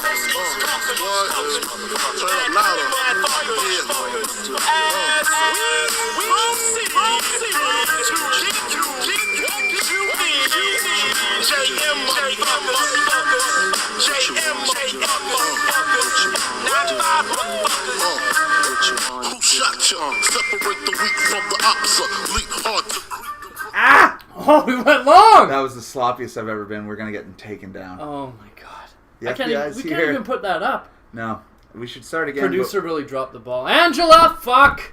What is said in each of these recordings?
Turn up Who shot you? Separate the weak from the opsa. Leap hard to... Ah! Oh, we went long! That was the sloppiest I've ever been. We're going to get taken down. Oh, my God. The we can't even put that up. No. We should start again. Producer really dropped the ball. Angela, fuck!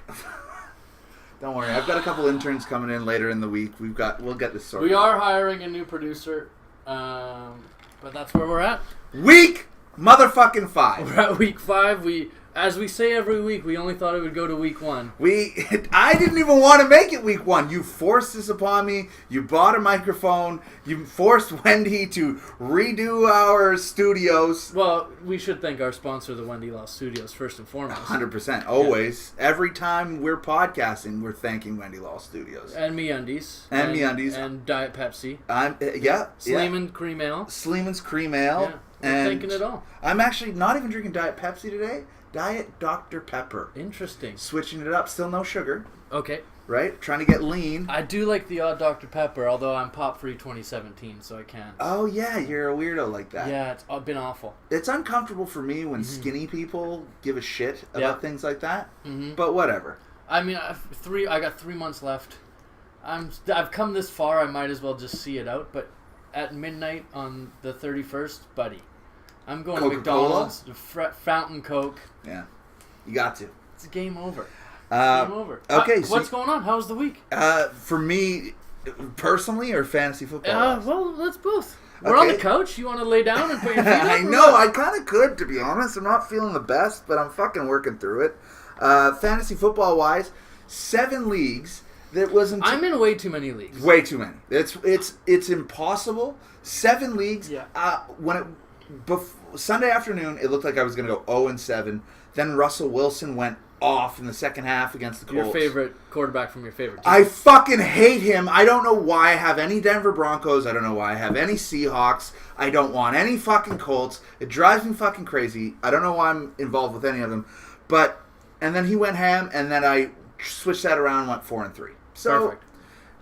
Don't worry. I've got a couple interns coming in later in the week. We'll get this sorted. We are hiring a new producer. But that's where we're at. Week motherfucking 5. We're at week 5. As we say every week, we only thought it would go to week 1. I didn't even want to make it week 1. You forced this upon me. You bought a microphone. You forced Wendy to redo our studios. Well, we should thank our sponsor, the Wendy Law Studios, first and foremost. 100%. Always. Yeah. Every time we're podcasting, we're thanking Wendy Law Studios. And MeUndies. And MeUndies. And Diet Pepsi. Sleeman's Cream Ale. Sleeman's Cream Ale. Yeah. We're thanking it all. I'm actually not even drinking Diet Pepsi today. Diet Dr. Pepper. Interesting. Switching it up. Still no sugar. Okay. Right? Trying to get lean. I do like the odd Dr. Pepper, although I'm pop-free 2017, so I can't. Oh, yeah. You're a weirdo like that. Yeah, it's been awful. It's uncomfortable for me when skinny people give a shit about things like that. But whatever. I mean, I got 3 months left. I've come this far, I might as well just see it out. But at midnight on the 31st, buddy, I'm going to McDonald's, Fountain Coke. Yeah, you got to. It's game over. Game over. Okay, what's going on? How's the week? For me, personally, or fantasy football? Well, let's both. We're on the couch. You want to lay down and put your feet up? I know. I kind of could, to be honest. I'm not feeling the best, but I'm fucking working through it. Fantasy football-wise, 7 leagues. That wasn't. I'm in way too many leagues. Way too many. It's impossible. 7 leagues. Yeah. Sunday afternoon, it looked like I was going to go 0-7. Then Russell Wilson went off in the second half against the Colts. Your favorite quarterback from your favorite team. I fucking hate him. I don't know why I have any Denver Broncos. I don't know why I have any Seahawks. I don't want any fucking Colts. It drives me fucking crazy. I don't know why I'm involved with any of them. And then he went ham, and then I switched that around and went 4-3. So, perfect.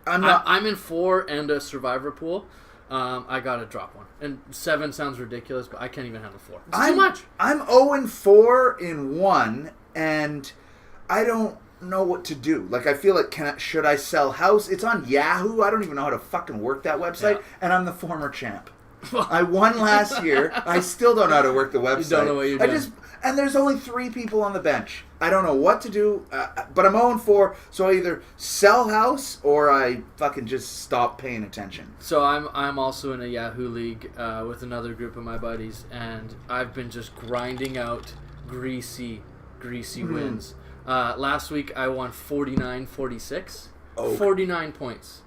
I'm in 4 and a survivor pool. I gotta drop one. And 7 sounds ridiculous, but I can't even handle 4. It's too much. I'm 0-4 in 1, and I don't know what to do. Like, I feel like, should I sell house? It's on Yahoo. I don't even know how to fucking work that website, and I'm the former champ. I won last year. I still don't know how to work the website. You don't know what you're doing. And there's only 3 people on the bench. I don't know what to do, but I'm 0-4, so I either sell house or I fucking just stop paying attention. So I'm also in a Yahoo league with another group of my buddies, and I've been just grinding out greasy wins. Last week I won 49-46. 49 points.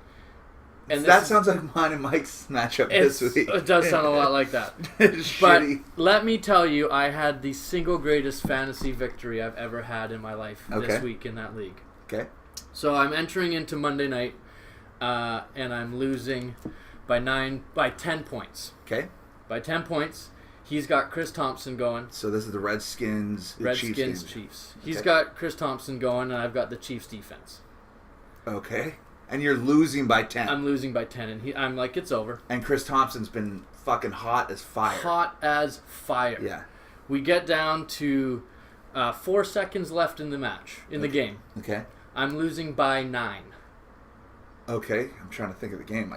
And that sounds like mine and Mike's matchup this week. It does sound a lot like that. It's but shitty. Let me tell you, I had the single greatest fantasy victory I've ever had in my life this week in that league. Okay. So I'm entering into Monday night, and I'm losing by 10 points. Okay. By 10 points. He's got Chris Thompson going. So this is the Redskins, Chiefs. He's got Chris Thompson going, and I've got the Chiefs defense. Okay. And you're losing by 10. I'm losing by 10, and I'm like, it's over. And Chris Thompson's been fucking hot as fire. Hot as fire. Yeah. We get down to 4 seconds left in the match, the game. Okay. I'm losing by 9. Okay. I'm trying to think of the game.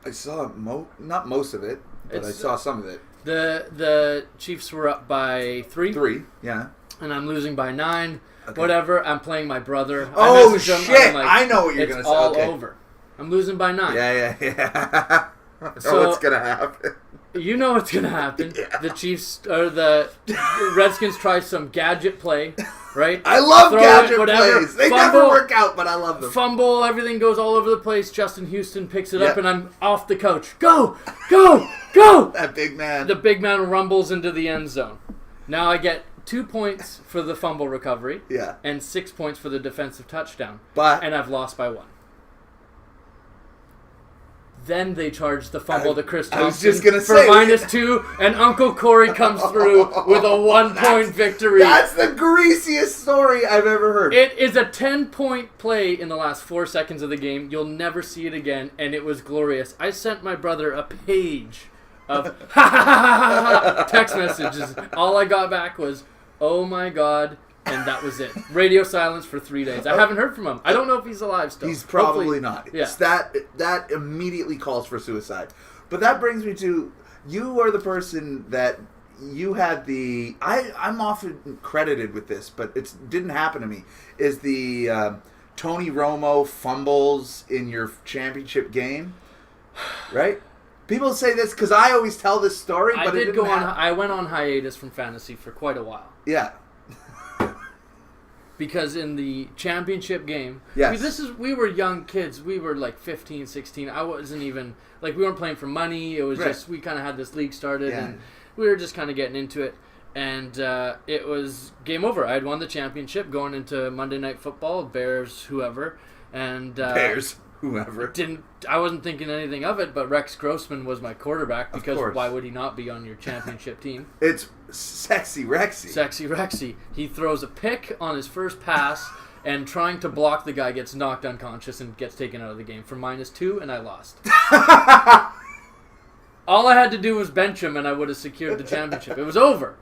I saw not most of it, but I saw some of it. The Chiefs were up by 3. 3, yeah. And I'm losing by 9. Okay. Whatever. I'm playing my brother. Oh, shit. I know what you're going to say. It's all over. I'm losing by 9. Yeah. So what's going to happen? You know what's going to happen. Yeah. The Chiefs, or the Redskins try some gadget play, right? I love gadget plays. They never work out, but I love them. Fumble, everything goes all over the place. Justin Houston picks it up, and I'm off the couch. Go! Go! Go! That big man. The big man rumbles into the end zone. Now I get 2 points for the fumble recovery. Yeah. And 6 points for the defensive touchdown. And I've lost by 1. Then they charged the fumble to Chris Thompson I was just gonna for say, -2, and Uncle Corey comes through with a 1-point victory. That's the greasiest story I've ever heard. It is a 10-point play in the last 4 seconds of the game. You'll never see it again, and it was glorious. I sent my brother a page of text messages. All I got back was, "Oh my God." And that was it. Radio silence for 3 days. I haven't heard from him. I don't know if he's alive still. He's probably Hopefully, not. Yeah. It's that immediately calls for suicide. But that brings me to, you are the person that you had the... I'm often credited with this, but it didn't happen to me. Is the Tony Romo fumbles in your championship game, right? People say this because I always tell this story, but it didn't happen. I went on hiatus from fantasy for quite a while. Yeah. Because in the championship game, yes. we were young kids. We were like 15, 16. I wasn't even, like, we weren't playing for money. It was just, we kind of had this league started, and we were just kind of getting into it. And it was game over. I had won the championship going into Monday Night Football, Bears, whoever. And Bears, whoever. I wasn't thinking anything of it, but Rex Grossman was my quarterback, because why would he not be on your championship team? It's Sexy Rexy. Sexy Rexy. He throws a pick on his first pass, and trying to block the guy gets knocked unconscious and gets taken out of the game for -2, and I lost. All I had to do was bench him, and I would have secured the championship. It was over.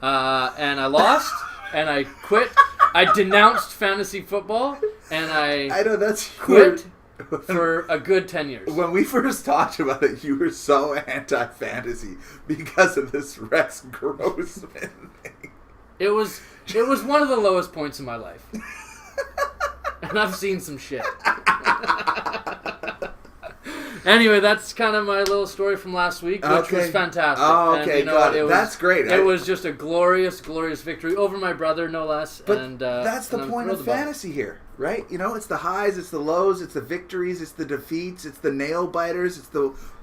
And I lost, and I quit. I denounced fantasy football, and I know that's quit for a good 10 years. When we first talked about it, you were so anti-fantasy because of this Rex Grossman thing. It was one of the lowest points in my life. And I've seen some shit. Anyway, that's kind of my little story from last week, which was fantastic. Oh, okay, and, got it. That's great. It was just a glorious, glorious victory over my brother, no less. But that's the point of fantasy here, right? You know, it's the highs, it's the lows, it's the victories, it's the defeats, it's the nail biters,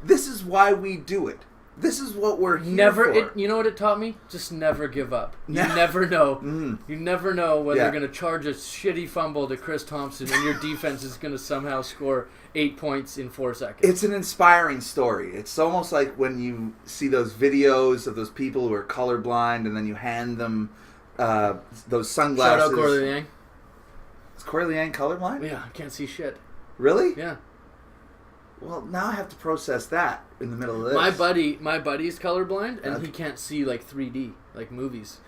This is why we do it. This is what we're here for. You know what it taught me? Just never give up. You never know. You never know when they're going to charge a shitty fumble to Chris Thompson and your defense is going to somehow score 8 points in 4 seconds. It's an inspiring story. It's almost like when you see those videos of those people who are colorblind and then you hand them those sunglasses. Shout out Corey Liang. Is Corey Liang colorblind? Yeah, I can't see shit. Really? Yeah. Well, now I have to process that in the middle of this. My buddy's colorblind, and he can't see like 3D, like movies.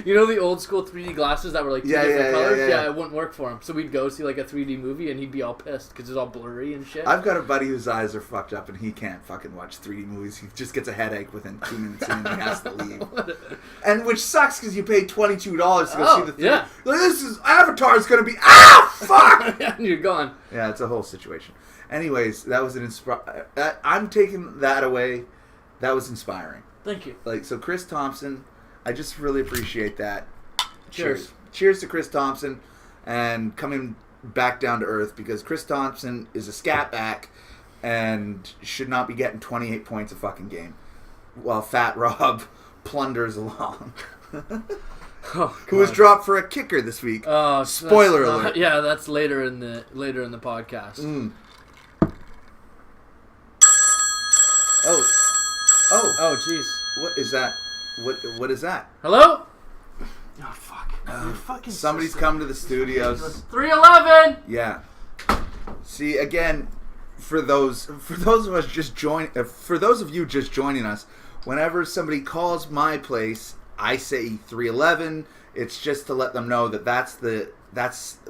You know the old school 3D glasses that were like two different colors? Yeah, it wouldn't work for him. So we'd go see like a 3D movie, and he'd be all pissed because it's all blurry and shit. I've got a buddy whose eyes are fucked up, and he can't fucking watch 3D movies. He just gets a headache within 2 minutes, and he has to leave. And which sucks because you paid $22 to go see the 3D. Yeah. Like, Avatar's going to be, fuck! And you're gone. Yeah, it's a whole situation. Anyways, that was an I'm taking that away. That was inspiring. Thank you. So Chris Thompson, I just really appreciate that. Cheers. Cheers to Chris Thompson and coming back down to earth, because Chris Thompson is a scat back and should not be getting 28 points a fucking game while Fat Rob plunders along. Who was dropped for a kicker this week. Oh, spoiler alert. Yeah, that's later in the podcast. Oh, jeez. What is that? What is that? Hello? Oh, fuck. Fucking somebody's come to the studios. 311. Yeah. See, again, for those of you just joining us, whenever somebody calls my place, I say 311. It's just to let them know that that's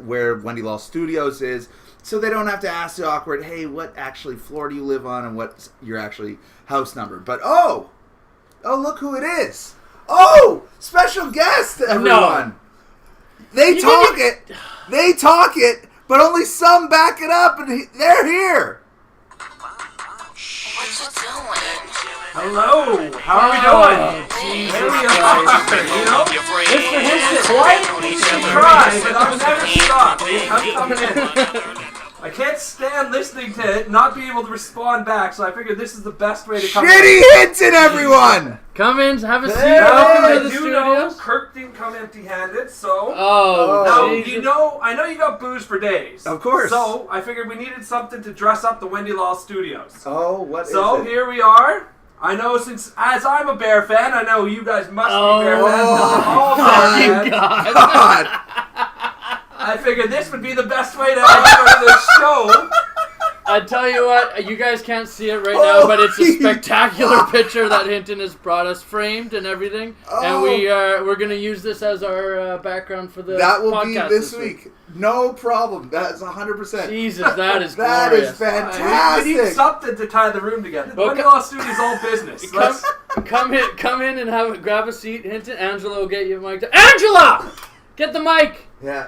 where Wendy Law Studios is, so they don't have to ask the awkward, hey, what actually floor do you live on and what's your actually house number? But oh, look who it is. Oh, special guest, everyone. No. They talk it, but only some back it up, and they're here. What you doing? Hello, how are we doing? Jesus Here we Christ. are, you know? Mr. Hinton, why? You try, but I'll never stop. I'm coming in. I can't stand listening to it, not being able to respond back, so I figured this is the best way to come Shitty Hinton, everyone! Come in, have a seat. Hey, Welcome I to the do know studios. Kirk didn't come empty-handed, so... Oh, Now, Jesus. I know you got booze for days. Of course. So, I figured we needed something to dress up the Wendy Law Studios. Oh, what So, is it? here we are. I know as I'm a Bear fan, I know you guys must be Bear fans. All Bear fans. God. I figured this would be the best way to enter the show. I tell you what, you guys can't see it right now, but it's a Holy spectacular fuck. picture that Hinton has brought us, framed and everything. And we're gonna use this as our background for the That will podcast be this week. No problem. That's 100%. Jesus, that is That glorious. is fantastic. We need something to tie the room together. The Well, Wendy Law Studios all business. Come in and grab a seat, Hinton. Angela will get you mic'd up. Angela! Get the mic! Yeah.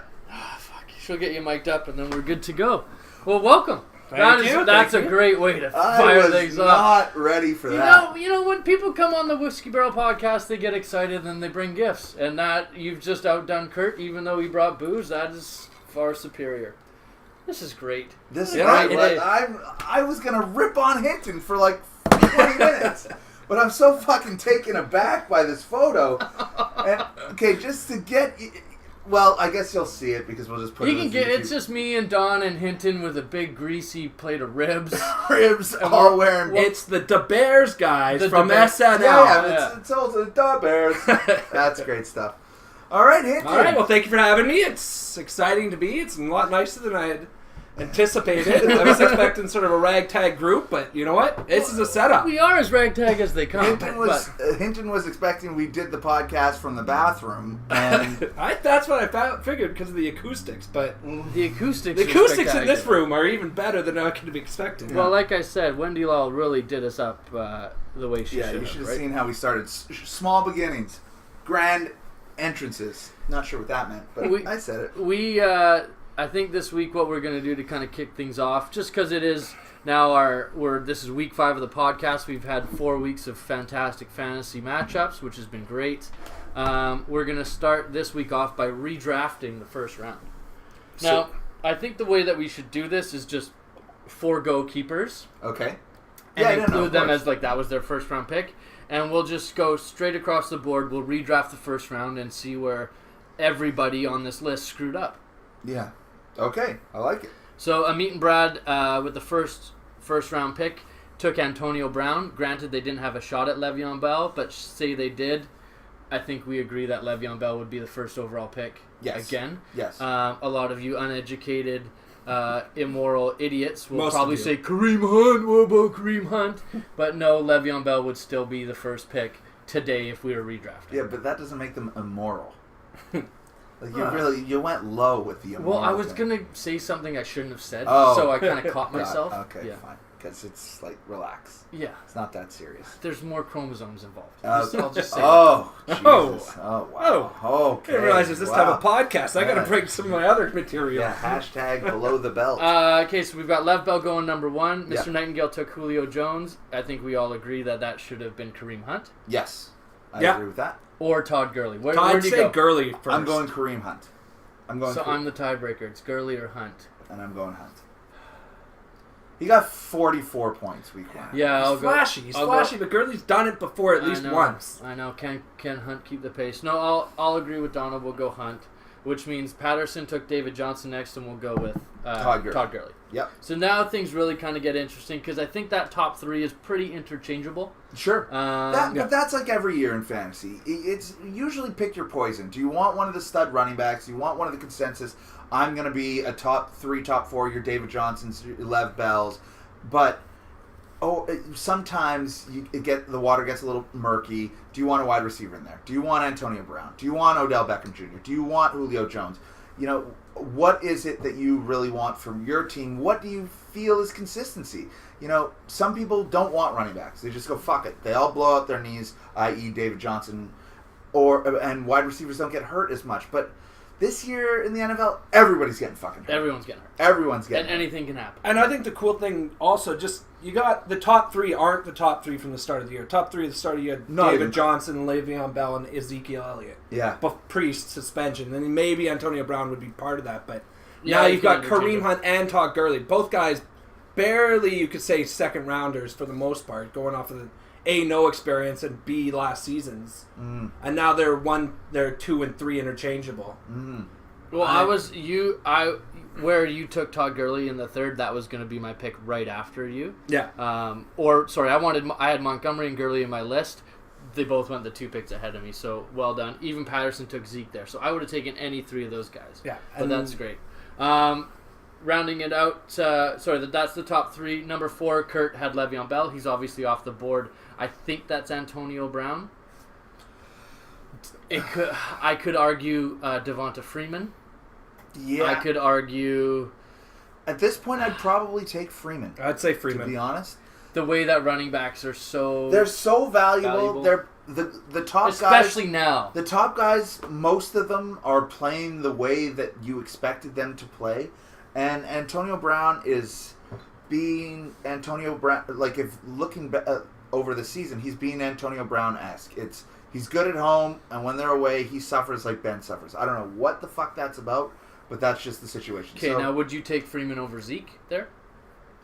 She'll get you mic'd up and then we're good to go. Well, welcome. Thank you. That's Thank a you. great way to I fire was things up. not ready for that. You know, when people come on the Whiskey Barrel podcast, they get excited and they bring gifts. And that, you've just outdone Kurt, even though he brought booze. That is far superior. This is great. This Yeah, right, it is. I was gonna rip on Hinton for like 20 minutes, but I'm so fucking taken aback by this photo. And okay, just to get, well, I guess you'll see it because we'll just put You it. can get. It's just me and Don and Hinton with a big greasy plate of ribs. ribs all wearing. It's the Da Bears guys The from Da Bears. SNL. Yeah, it's also the Da Bears. That's great stuff. All right, Hinton. All right, well, thank you for having me. It's exciting to be. It's a lot nicer than I had anticipated. I was expecting sort of a ragtag group, but you know what? This is a setup. We are as ragtag as they come. Hinton was expecting we did the podcast from the bathroom, and That's what I figured because of the acoustics, but the acoustics. the are acoustics in this spectacular. room are even better than I could be expecting. Well, like I said, Wendy Law really did us up the way she yeah, should you should have right? seen how we started. Small beginnings, grand entrances. Not sure what that meant, but I said it. I think this week what we're going to do to kind of kick things off, just because it is now this is week 5 of the podcast. We've had 4 weeks of fantastic fantasy matchups, which has been great. We're going to start this week off by redrafting the first round. Now, I think the way that we should do this is just forego keepers. Okay. And include them as like that was their first round pick. And we'll just go straight across the board. We'll redraft the first round and see where everybody on this list screwed up. Yeah. Okay, I like it. So Amit and Brad, with the first round pick, took Antonio Brown. Granted, they didn't have a shot at Le'Veon Bell, but say they did, I think we agree that Le'Veon Bell would be the first overall pick. Yes. Again. Yes. A lot of you uneducated, immoral idiots will Most probably of you. say, Kareem Hunt, what about Kareem Hunt? But no, Le'Veon Bell would still be the first pick today if we were redrafting. Yeah, but that doesn't make them immoral. Like you went low with the immoral. Well, I was thing. going to say something I shouldn't have said, Oh. so I kind of caught God, myself. okay, Yeah. fine. Because it's like, relax. Yeah. It's not that serious. There's more chromosomes involved. Okay. I'll just say Oh, that. Jesus. Oh, wow. Okay. I didn't realize it's this type of podcast. I got to Yeah. bring some of my other material. Yeah, hashtag below the belt. Okay, so we've got Lev Bell going number 1. Mr. Yeah. Nightingale took Julio Jones. I think we all agree that should have been Kareem Hunt. Yes. I Yeah. agree with that. Or Todd Gurley. Where Todd do you say go? Gurley first. I'm going Kareem Hunt. So I'm the tiebreaker. It's Gurley or Hunt. And I'm going Hunt. He got 44 points week 1. Yeah, I'll He's go. flashy. He's I'll flashy, but Gurley's done it before at least I know, once. I know. Can Hunt keep the pace? No, I'll agree with Donald. We'll go Hunt, which means Patterson took David Johnson next, and we'll go with Todd Gurley. Yep. So now things really kind of get interesting because I think that top 3 is pretty interchangeable. Sure. Yeah. But that's like every year in fantasy. It's usually pick your poison. Do you want one of the stud running backs? Do you want one of the consensus? I'm going to be a top 3, top 4. Your David Johnsons, your Lev Bells. But sometimes the water gets a little murky. Do you want a wide receiver in there? Do you want Antonio Brown? Do you want Odell Beckham Jr.? Do you want Julio Jones? You know, what is it that you really want from your team? What do you feel is consistency? You know, some people don't want running backs. They just go, fuck it. They all blow out their knees, i.e. David Johnson, and wide receivers don't get hurt as much. But this year in the NFL, everybody's getting fucking hurt. Everyone's getting hurt. Everyone's getting And anything can happen. And I think the cool thing also, just you got the top 3 aren't the top 3 from the start of the year. Top 3 at the start of the year: Not David even. Johnson, Le'Veon Bell, and Ezekiel Elliott. Yeah. Pre-suspension, and maybe Antonio Brown would be part of that. But Now you've got you can Kareem interchange Hunt and Todd Gurley. Both guys barely, you could say, second rounders for the most part, going off of the A, no experience, and B, last seasons. And now they're 2 and 3 interchangeable. Well, where you took Todd Gurley in the third, that was going to be my pick right after you. Yeah. I had Montgomery and Gurley in my list. They both went the 2 picks ahead of me, so well done. Even Patterson took Zeke there, so I would have taken any 3 of those guys. Yeah. But that's great. Rounding it out, that's the top 3. Number 4, Kurt had Le'Veon Bell. He's obviously off the board. I think that's Antonio Brown. I could argue Devonta Freeman. Yeah. I could argue... At this point, I'd probably take Freeman. I'd say Freeman. To be honest. The way that running backs are so... They're so valuable. They're the top Especially guys... Especially now. The top guys, most of them are playing the way that you expected them to play. And Antonio Brown is being Antonio Brown... Like, if looking over the season, he's being Antonio Brown-esque. He's good at home, and when they're away, he suffers like Ben suffers. I don't know what the fuck that's about, but that's just the situation. Okay, now would you take Freeman over Zeke there?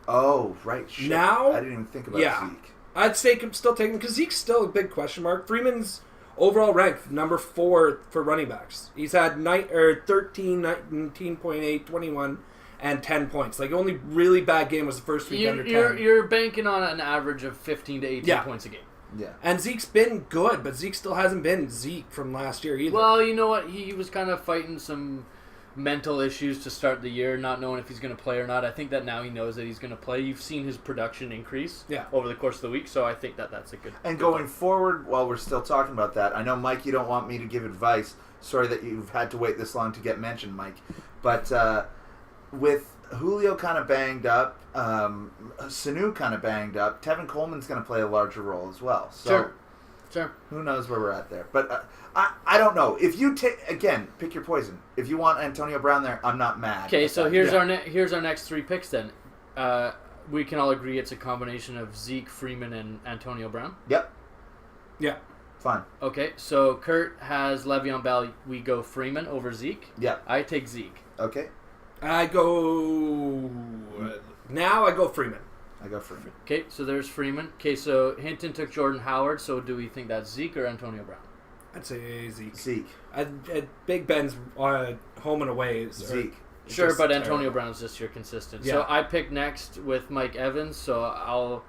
Oh, right. Shit. Now? I didn't even think about Zeke. I'd still take him, because Zeke's still a big question mark. Freeman's overall rank, number 4 for running backs. He's had 13, 19.8, 21, and 10 points. Like, only really bad game was the first week under 10. You're banking on an average of 15 to 18 points a game. Yeah. And Zeke's been good, but Zeke still hasn't been Zeke from last year either. Well, you know what? He was kind of fighting some mental issues to start the year, not knowing if he's going to play or not. I think that now he knows that he's going to play. You've seen his production increase over the course of the week, so I think that's a good... And going forward, while we're still talking about that, I know, Mike, you don't want me to give advice. Sorry that you've had to wait this long to get mentioned, Mike. But with Julio kind of banged up, Sanu kind of banged up, Tevin Coleman's going to play a larger role as well. So Sure. Who knows where we're at there. But I don't know. If you take, again, pick your poison. If you want Antonio Brown there, I'm not mad. Okay, so here's our next 3 picks then. We can all agree it's a combination of Zeke, Freeman, and Antonio Brown? Yep. Yeah. Fine. Okay, so Kurt has Le'Veon Bell. We go Freeman over Zeke. Yep. I take Zeke. Okay. I go Freeman. I go Freeman. Okay, so there's Freeman. Okay, so Hinton took Jordan Howard. So do we think that's Zeke or Antonio Brown? I'd say Zeke. Zeke. Big Ben's home and away. Zeke. Sure, but Antonio Brown's just your consistent. Yeah. So I pick next with Mike Evans. So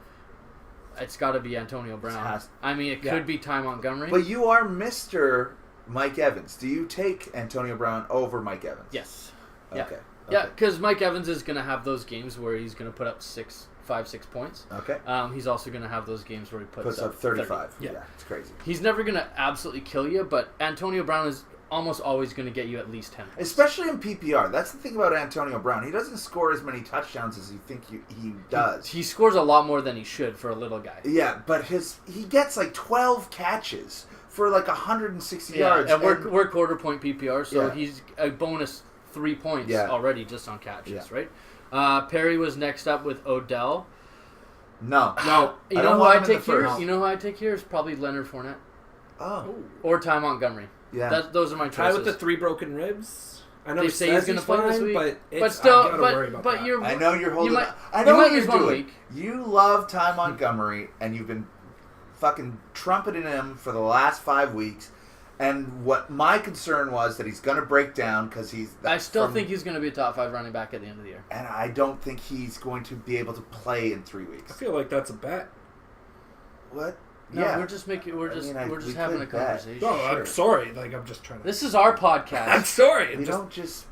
it's got to be Antonio Brown. I mean, it could be Ty Montgomery. But you are Mr. Mike Evans. Do you take Antonio Brown over Mike Evans? Yes. Okay. Yeah, because Mike Evans is going to have those games where he's going to put up 5, 6 points. Okay. He's also going to have those games where he puts up 35. 30. Yeah, it's crazy. He's never going to absolutely kill you, but Antonio Brown is almost always going to get you at least 10 points. Especially in PPR. That's the thing about Antonio Brown. He doesn't score as many touchdowns as you think he does. He scores a lot more than he should for a little guy. Yeah, but he gets like 12 catches for like 160 yards. And we're quarter point PPR, so he's a bonus 3 points already just on catches, right? Perry was next up with Odell. No. You know who I take here? You know who I take here is probably Leonard Fournette. Oh. Or Ty Montgomery. Yeah. Those are my choices. Ty with the 3 broken ribs. I know they say he's going to play this week, but still, I gotta worry about that. I know you're holding. I you know might what you're lose 1 doing. week. You love Ty Montgomery, and you've been fucking trumpeting him for the last 5 weeks. And what my concern was that he's going to break down because I still think he's going to be a top 5 running back at the end of the year. And I don't think he's going to be able to play in 3 weeks. I feel like that's a bet. What? No, yeah. we're just having a conversation. No, sure. I'm sorry. Like, I'm just trying to... This is our podcast. I'm sorry. You don't just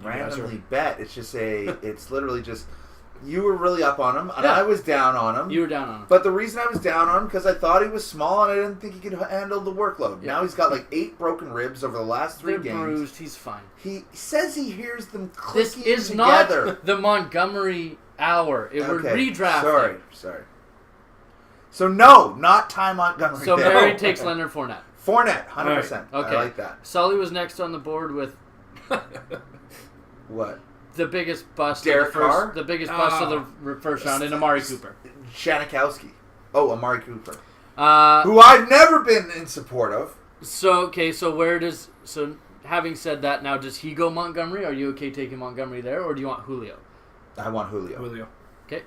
randomly bet. It's just it's literally just... You were really up on him, and I was down on him. You were down on him. But the reason I was down on him because I thought he was small and I didn't think he could handle the workload. Yeah. Now he's got like 8 broken ribs over the last 3 games. They're bruised. He's fine. He says he hears them clicking together. This is together. not the Montgomery hour. We're redrafting. Sorry. So no, not Ty Montgomery. So Barry takes Leonard Fournette. Fournette, 100%. Right. I Okay. like that. Sully was next on the board with... What? The biggest bust Derek Carr? The biggest bust of the first round in Amari Cooper. Janikowski. Oh, Amari Cooper. Who I've never been in support of. So having said that, now does he go Montgomery? Are you okay taking Montgomery there, or do you want Julio? I want Julio. Okay.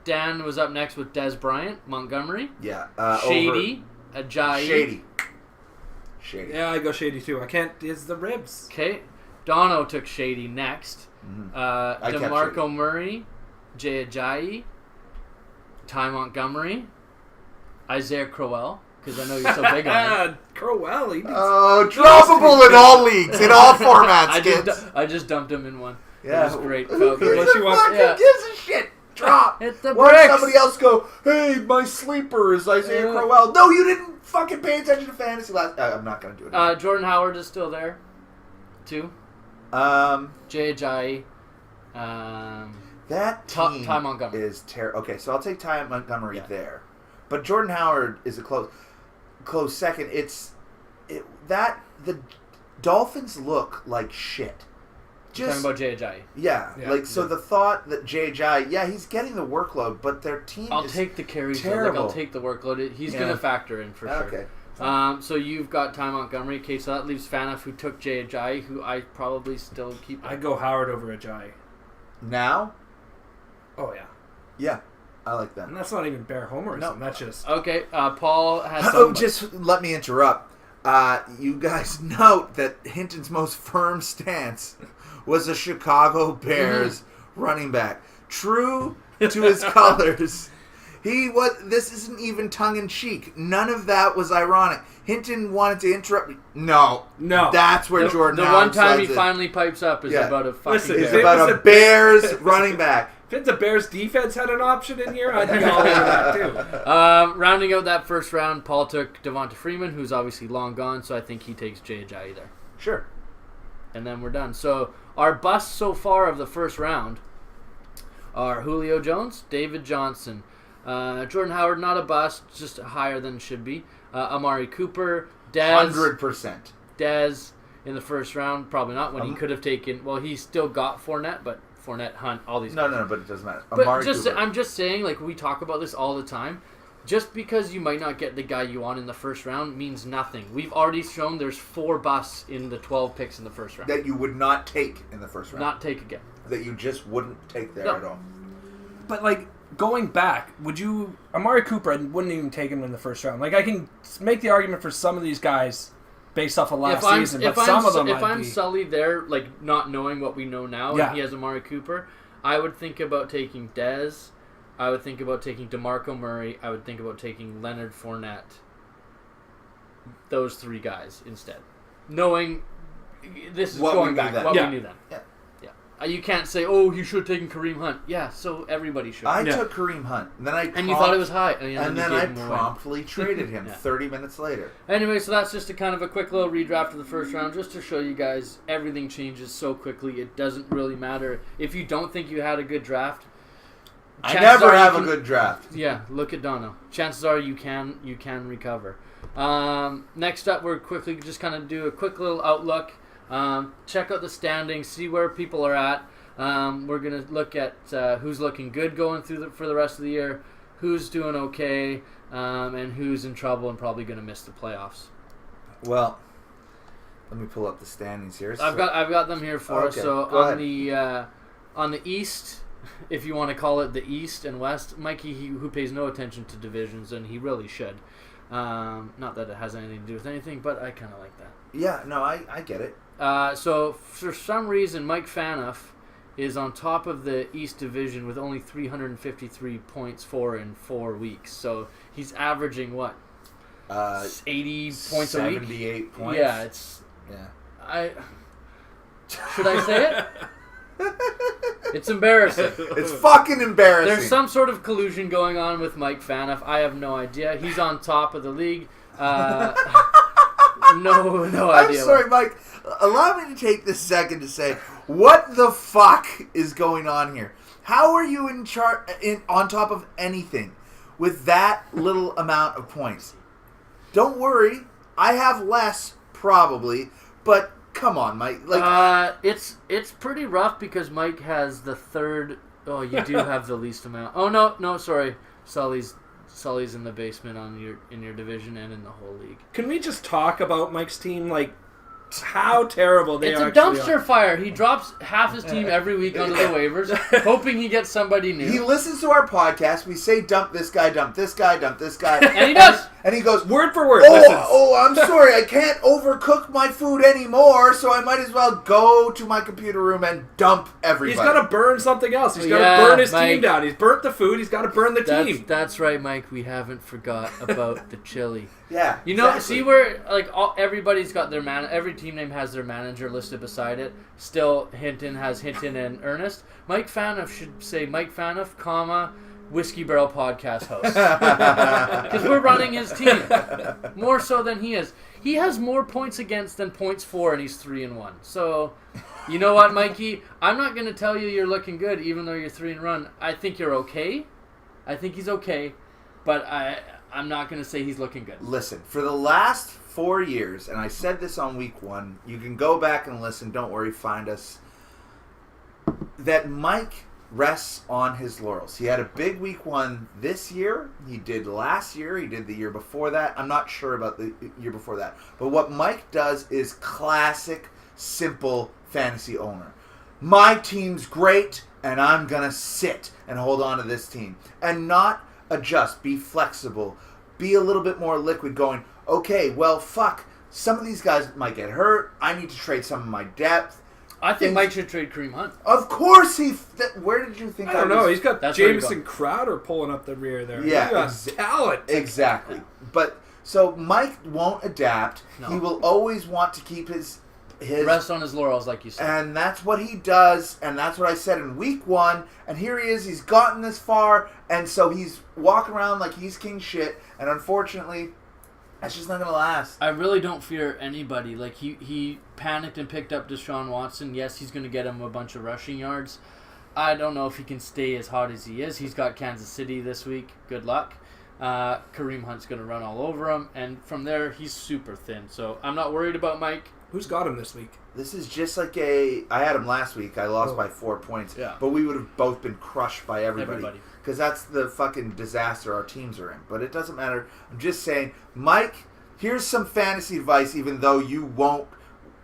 Dan was up next with Des Bryant, Montgomery. Yeah. Shady, Ajayi. Shady. Yeah, I go Shady too. I can't. It's the ribs. Okay. Dono took Shady next. I kept DeMarco Shady. Murray, Jay Ajayi, Ty Montgomery, Isaiah Crowell, because I know you're so big on it. Crowell. Droppable in all leagues, in all formats, kids. I just dumped him in one. Yeah. It was great. Who Unless you want- gives a shit? Drop. Hit the Why bricks. did somebody else go, hey, my sleeper is Isaiah Crowell? No, you didn't fucking pay attention to fantasy last... I'm not going to do it. Jordan Howard is still there, too. Jay Ajayi. That team Ty Montgomery is terrible. Okay, so I'll take Ty Montgomery there. But Jordan Howard is a close second. The Dolphins look like shit. Talking about Jay Ajayi. Yeah. So the thought that Jay Ajayi, he's getting the workload, but their team I'll is take the carries. terrible. I'll take the workload. He's going to factor in for sure. Okay. So you've got Ty Montgomery. Okay, so that leaves Fanoff, who took Jay Ajayi, who I probably still keep. I go Howard over Ajayi. Now? Oh yeah. Yeah, I like that. And that's not even bare homerism. No. That's just. Okay, Paul has. Just let me interrupt. You guys note that Hinton's most firm stance was a Chicago Bears running back. True to his colors. This isn't even tongue-in-cheek. None of that was ironic. Hinton wanted to interrupt me. No. That's where Jordan The Howard one time he says it. finally pipes up is about a fucking Listen, It's Bear. about a Bears running back. If the Bears defense had an option in here, I'd be all over that too. Rounding out that first round, Paul took Devonta Freeman, who's obviously long gone, so I think he takes Jay Ajayi there. Sure. And then we're done. So our busts so far of the first round are Julio Jones, David Johnson, Jordan Howard, not a bust, just higher than should be. Amari Cooper, Dez. 100%. Dez in the first round, probably not when he could have taken. Well, he still got Fournette, but Fournette, Hunt, all these. No, but it doesn't matter. But Amari Cooper. I'm just saying, like we talk about this all the time. Just because you might not get the guy you want in the first round means nothing. We've already shown there's 4 busts in the 12 picks in the first round. That you would not take in the first round. Not take again. That you just wouldn't take there No. at all. But like going back, would you Amari Cooper? I wouldn't even take him in the first round. Like I can make the argument for some of these guys based off of last season, but some of them. If I'm Sully there, like not knowing what we know now, and he has Amari Cooper, I would think about taking Dez. I would think about taking DeMarco Murray. I would think about taking Leonard Fournette. Those 3 guys instead. Knowing this is What going we knew back. then. What Yeah. we knew then. Yeah. You can't say, oh, you should have taken Kareem Hunt. Yeah, so everybody should. I took Kareem Hunt. And you thought it was high. And then I promptly traded him 30 minutes later. Anyway, so that's just a kind of a quick little redraft of the first round, just to show you guys everything changes so quickly. It doesn't really matter. If you don't think you had a good draft, I never have a good draft. Yeah, look at Dono. Chances are you can recover. Next up, we're quickly just kind of do a quick little outlook. Check out the standings, see where people are at. We're gonna look at who's looking good going through for the rest of the year, who's doing okay, and who's in trouble and probably gonna miss the playoffs. Well, let me pull up the standings here. I've got them here for us. So go ahead. on the East, if you want to call it the East and West, Mikey, who pays no attention to divisions, and he really should. Not that it has anything to do with anything, but I kind of like that. Yeah, no, I get it. So for some reason, Mike Fanoff is on top of the East Division with only 353 points in 4 weeks. So he's averaging what? 80 points a week. 78 points. Yeah, should I say it? It's embarrassing. It's fucking embarrassing. There's some sort of collusion going on with Mike Fanoff. I have no idea. He's on top of the league. No idea. I'm sorry, Mike. Allow me to take this second to say, what the fuck is going on here? How are you on top of anything with that little amount of points? Don't worry, I have less probably, but come on, Mike. It's pretty rough because Mike has the third. Oh, you do have the least amount. Oh no, sorry, Sully's in the basement in your division and in the whole league. Can we just talk about Mike's team? Like, how terrible they It's are. a dumpster fire. He drops half his team every week onto the waivers, hoping he gets somebody new. He listens to our podcast. We say dump this guy, dump this guy, dump this guy. And he does. And he goes, Word for word. I'm sorry. I can't overcook my food anymore, so I might as well go to my computer room and dump everybody. He's got to burn something else. He's got to burn his team down. He's burnt the food. He's got to burn the team. That's right, Mike. We haven't forgot about the chili. Yeah. You know, exactly. see where like everybody's got their every team name has their manager listed beside it. Still, Hinton has Hinton and Ernest. Mike Fanoff should say Mike Fanoff, comma, Whiskey Barrel Podcast host. Because we're running his team. More so than he is. He has more points against than points for, and he's 3-1. So, you know what, Mikey? I'm not going to tell you you're looking good, even though you're 3-1. I think you're okay. I think he's okay. But I'm not going to say he's looking good. Listen, for the last 4 years, and I said this on week 1, you can go back and listen. Don't worry, find us. That Mike rests on his laurels. He had a big week 1 this year. He did last year. He did the year before that. I'm not sure about the year before that. But what Mike does is classic, simple fantasy owner. My team's great, and I'm going to sit and hold on to this team. And not adjust. Be flexible. Be a little bit more liquid going, okay, well, fuck. Some of these guys might get hurt. I need to trade some of my depth. I think Mike should trade Kareem Hunt. Of course where did you think I don't know. He's got That's Jameson Crowder pulling up the rear there. Yeah, He got talent. Exactly. But so Mike won't adapt. No. He will always want to keep his Rest on his laurels, like you said. and that's what he does, and that's what I said in week 1, and here he is, he's gotten this far, and so he's walking around like he's king shit, and unfortunately, that's just not going to last. I really don't fear anybody. Like, he panicked and picked up Deshaun Watson. Yes, he's going to get him a bunch of rushing yards. I don't know if he can stay as hot as he is. He's got Kansas City this week. Good luck. Kareem Hunt's going to run all over him, and from there, he's super thin. So I'm not worried about Mike. Who's got him this week? This is just like I had him last week. I lost by 4 points. Yeah. But we would have both been crushed by everybody. Because that's the fucking disaster our teams are in. But it doesn't matter. I'm just saying, Mike, here's some fantasy advice, even though you won't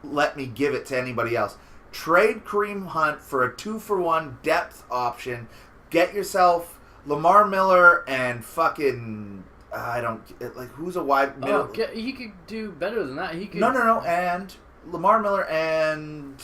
let me give it to anybody else. Trade Kareem Hunt for a 2-for-1 depth option. Get yourself Lamar Miller and fucking... who's a wide middle? Oh, he could do better than that. He could. No, and Lamar Miller and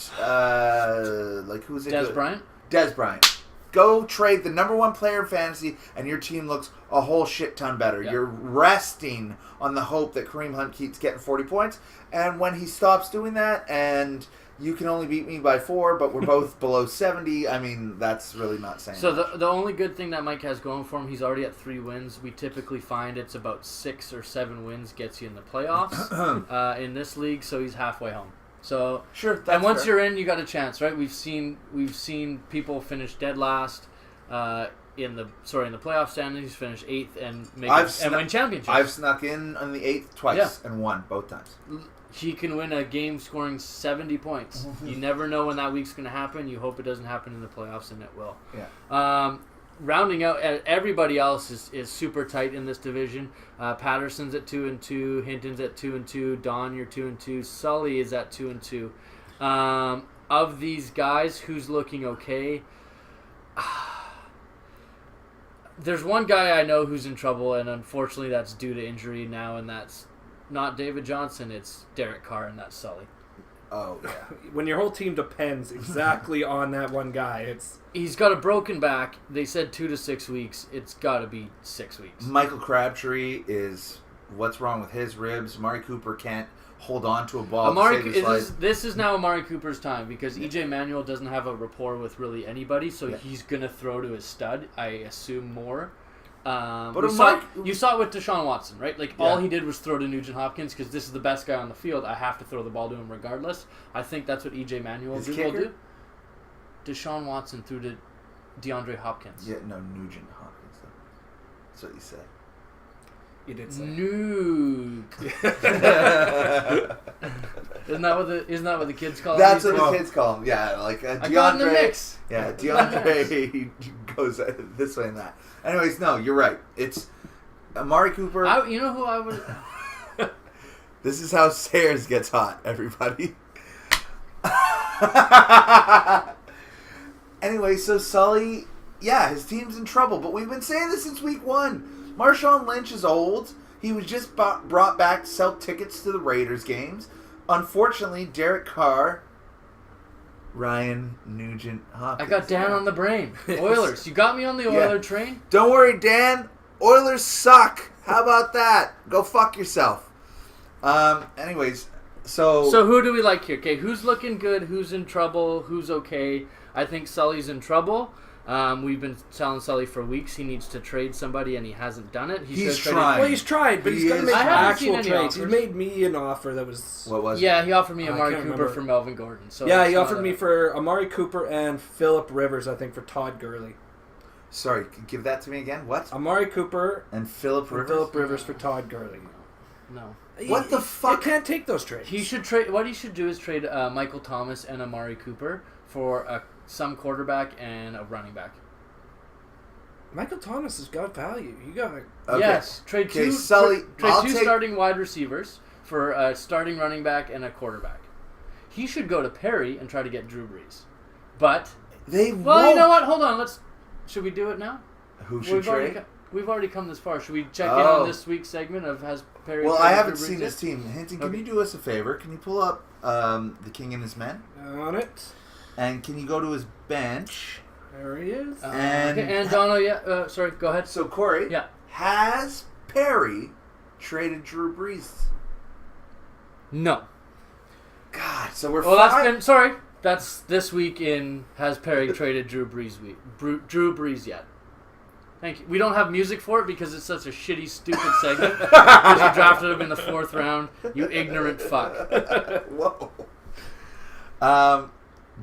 who's it? Des Bryant. Des Bryant. Go trade the number 1 player in fantasy, and your team looks a whole shit ton better. Yeah. You're resting on the hope that Kareem Hunt keeps getting 40 points, and when he stops doing that, and you can only beat me by 4, but we're both below 70. I mean, that's really not saying So much. the only good thing that Mike has going for him, he's already at 3 wins. We typically find it's about 6 or 7 wins gets you in the playoffs in this league. So he's halfway home. So Sure, that's and once fair. you're in, you got a chance, right? We've seen people finish dead last in the playoff standings, finish 8th and win championships. I've snuck in on the 8th twice and won both times. He can win a game scoring 70 points. You never know when that week's going to happen. You hope it doesn't happen in the playoffs, and it will. Yeah. Rounding out, everybody else is super tight in this division. Patterson's at 2-2. Hinton's at 2-2. Don, you're 2-2. Sully is at 2-2. Of these guys, who's looking okay? There's one guy I know who's in trouble, and unfortunately that's due to injury now, and that's not David Johnson, it's Derek Carr, and that's Sully. Oh, yeah. When your whole team depends exactly on that one guy, He's got a broken back. They said 2 to 6 weeks. It's got to be 6 weeks. Michael Crabtree is... What's wrong with his ribs? Amari Cooper can't hold on to a ball to save his life. This is now Amari Cooper's time because E.J. Manuel doesn't have a rapport with really anybody, so he's going to throw to his stud, I assume, more. But you saw it with Deshaun Watson, right? All he did was throw to Nugent Hopkins because this is the best guy on the field. I have to throw the ball to him regardless. I think that's what E.J. Manuel will do. Deshaun Watson threw to DeAndre Hopkins. Yeah, no, Nugent Hopkins. That's what you said. you did say. Isn't that what the kids call him? That's what the kids call him. Yeah, DeAndre. I got in the mix. Yeah, DeAndre goes this way and that. Anyways, no, you're right. It's Amari Cooper. You know who I would... This is how Sayers gets hot, everybody. Anyway, so Sully, yeah, his team's in trouble, but we've been saying this since week 1. Marshawn Lynch is old. He was just brought back to sell tickets to the Raiders games. Unfortunately, Derek Carr, Ryan Nugent Hopkins. I got Dan on the brain. Oilers. You got me on the Oiler train? Don't worry, Dan. Oilers suck. How about that? Go fuck yourself. Anyways, so who do we like here? Okay, who's looking good? Who's in trouble? Who's okay? I think Sully's in trouble. We've been telling Sully for weeks he needs to trade somebody, and he hasn't done it. He's trying. Well, he's tried, but he's got to make I haven't actual seen any trades. offers. He made me an offer that was... What was it? Yeah, he offered me I Amari can't Cooper remember. for Melvin Gordon. So Yeah, it's he not offered me for Amari Cooper and Phillip Rivers, I think, for Todd Gurley. Sorry, give that to me again. What? Amari Cooper And Phillip and Rivers? Phillip Rivers for Todd Gurley. No. What the fuck? You can't take those trades. He should trade. What he should do is trade Michael Thomas and Amari Cooper for some quarterback and a running back. Michael Thomas has got value. You got to... Okay. Yes, trade Okay, two. Sully, trade I'll two take- starting wide receivers for a starting running back and a quarterback. He should go to Perry and try to get Drew Brees. But They well, won't. you know what? Hold on. Should we do it now? Who should trade? We've already come this far. Should we check in Oh. on this week's segment of Has Perry? Well, I traded haven't Drew Brees seen yet? his team. Hinton, can Okay. you do us a favor? Can you pull up the King and his men? On it. And can you go to his bench? There he is. And- Okay, and Dono, yeah. Sorry, go ahead. So, Corey, Yeah. has Perry traded Drew Brees? No. God, so we're Well, fine. that's this week in Has Perry traded Drew Brees Drew Brees yet? Thank you. We don't have music for it because it's such a shitty, stupid segment. Because you drafted him in the 4th round, you ignorant fuck. Whoa.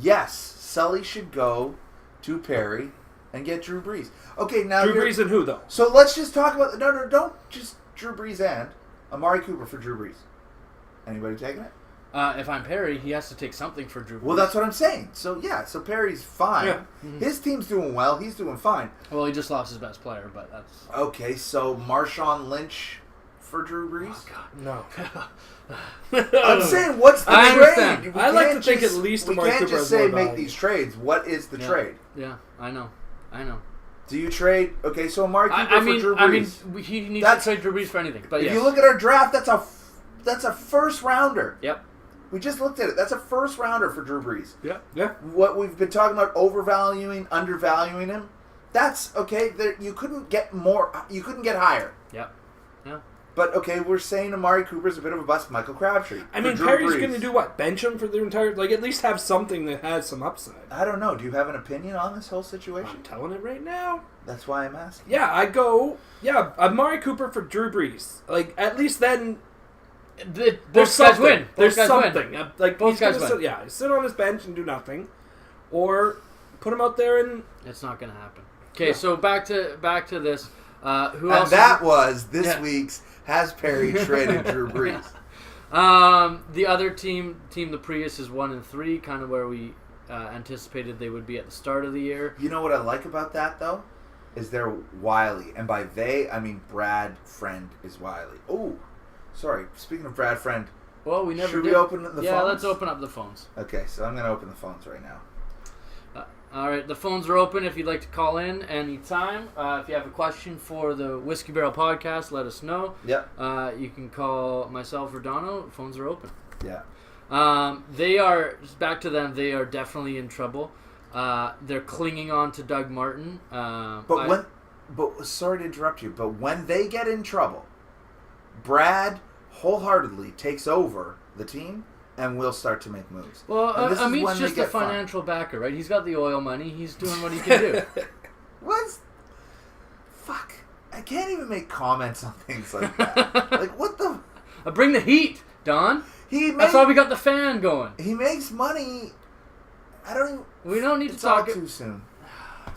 Yes, Sully should go to Perry and get Drew Brees. Okay, now Drew Brees and who, though? So let's just talk about... No, don't just Drew Brees and Amari Cooper for Drew Brees. Anybody taking it? If I'm Perry, he has to take something for Drew Brees. Well, that's what I'm saying. So, yeah, so Perry's fine. Yeah. His team's doing well. He's doing fine. Well, he just lost his best player, but that's... Okay, so Marshawn Lynch for Drew Brees? Oh, God. No. I'm saying, what's the I trade? understand. We I like can't to think just- at least we Amari can't Cooper just has say more make value. these trades. What is the trade? Yeah, I know. Do you trade? Okay, so Amari Cooper I mean, for Drew Brees. he needs That's- to trade Drew Brees for anything. But if yes. you look at our draft, that's a first rounder. Yep. We just looked at it. That's a first rounder for Drew Brees. Yeah. What we've been talking about, overvaluing, undervaluing him. That's okay. You couldn't get more. You couldn't get higher. Yep. Yeah. But okay, we're saying Amari Cooper's a bit of a bust. Michael Crabtree. I for mean, Drew Perry's Brees. going to do what? Bench him for the entire... Like, at least have something that has some upside. I don't know. Do you have an opinion on this whole situation? I'm telling it right now. That's why I'm asking. Yeah, I go... Yeah, Amari Cooper for Drew Brees. Like, at least then... Both There's guys something. win. There's Both guys win. something. Like, Both he's gonna guys win. sit on his bench and do nothing. Or put him out there and... It's not going to happen. Okay, so back to this. Who And else? that was this Yeah. week's Has Perry traded Drew Brees. The other team, the Prius, is 1-3, kind of where we anticipated they would be at the start of the year. You know what I like about that, though? Is they're wily. And by they, I mean Brad Friend is wily. Oh, sorry. Speaking of Brad Friend. Well, we never Should did. we open the phones? Yeah, let's open up the phones. Okay, so I'm going to open the phones right now. All right, the phones are open if you'd like to call in anytime. If you have a question for the Whiskey Barrel podcast, let us know. Yep. You can call myself or Dono. Phones are open. Yeah. They are, back to them, they are definitely in trouble. They're clinging on to Doug Martin. But sorry to interrupt you, but when they get in trouble, Brad wholeheartedly takes over the team and will start to make moves. Well, And this is Amit's when they just a get fined. financial backer, right? He's got the oil money. He's doing what he can do. What? Fuck. I can't even make comments on things like that. Like, what the... Bring the heat, Don. That's why we got the fan going. He makes money. I don't even... We don't need to It's talk all too soon.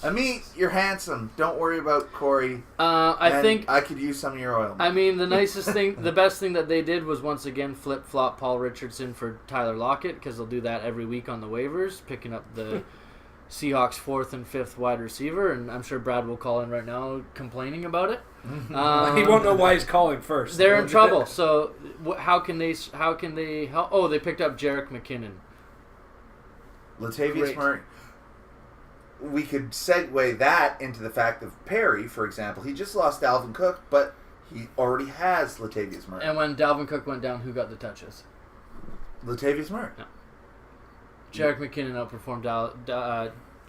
Amit, you're handsome. Don't worry about Corey. I think I could use some of your oil. I mean, the nicest thing, the best thing that they did was once again flip-flop Paul Richardson for Tyler Lockett, because they'll do that every week on the waivers, picking up the Seahawks' 4th and 5th wide receiver, and I'm sure Brad will call in right now complaining about it. He won't know why he's calling first. They're in trouble. So how can they help? Oh, they picked up Jerick McKinnon. Latavius Great. Murray. We could segue that into the fact of Perry, for example. He just lost Dalvin Cook, but he already has Latavius Murray. And when Dalvin Cook went down, who got the touches? Latavius Murray. No. Jerick McKinnon outperformed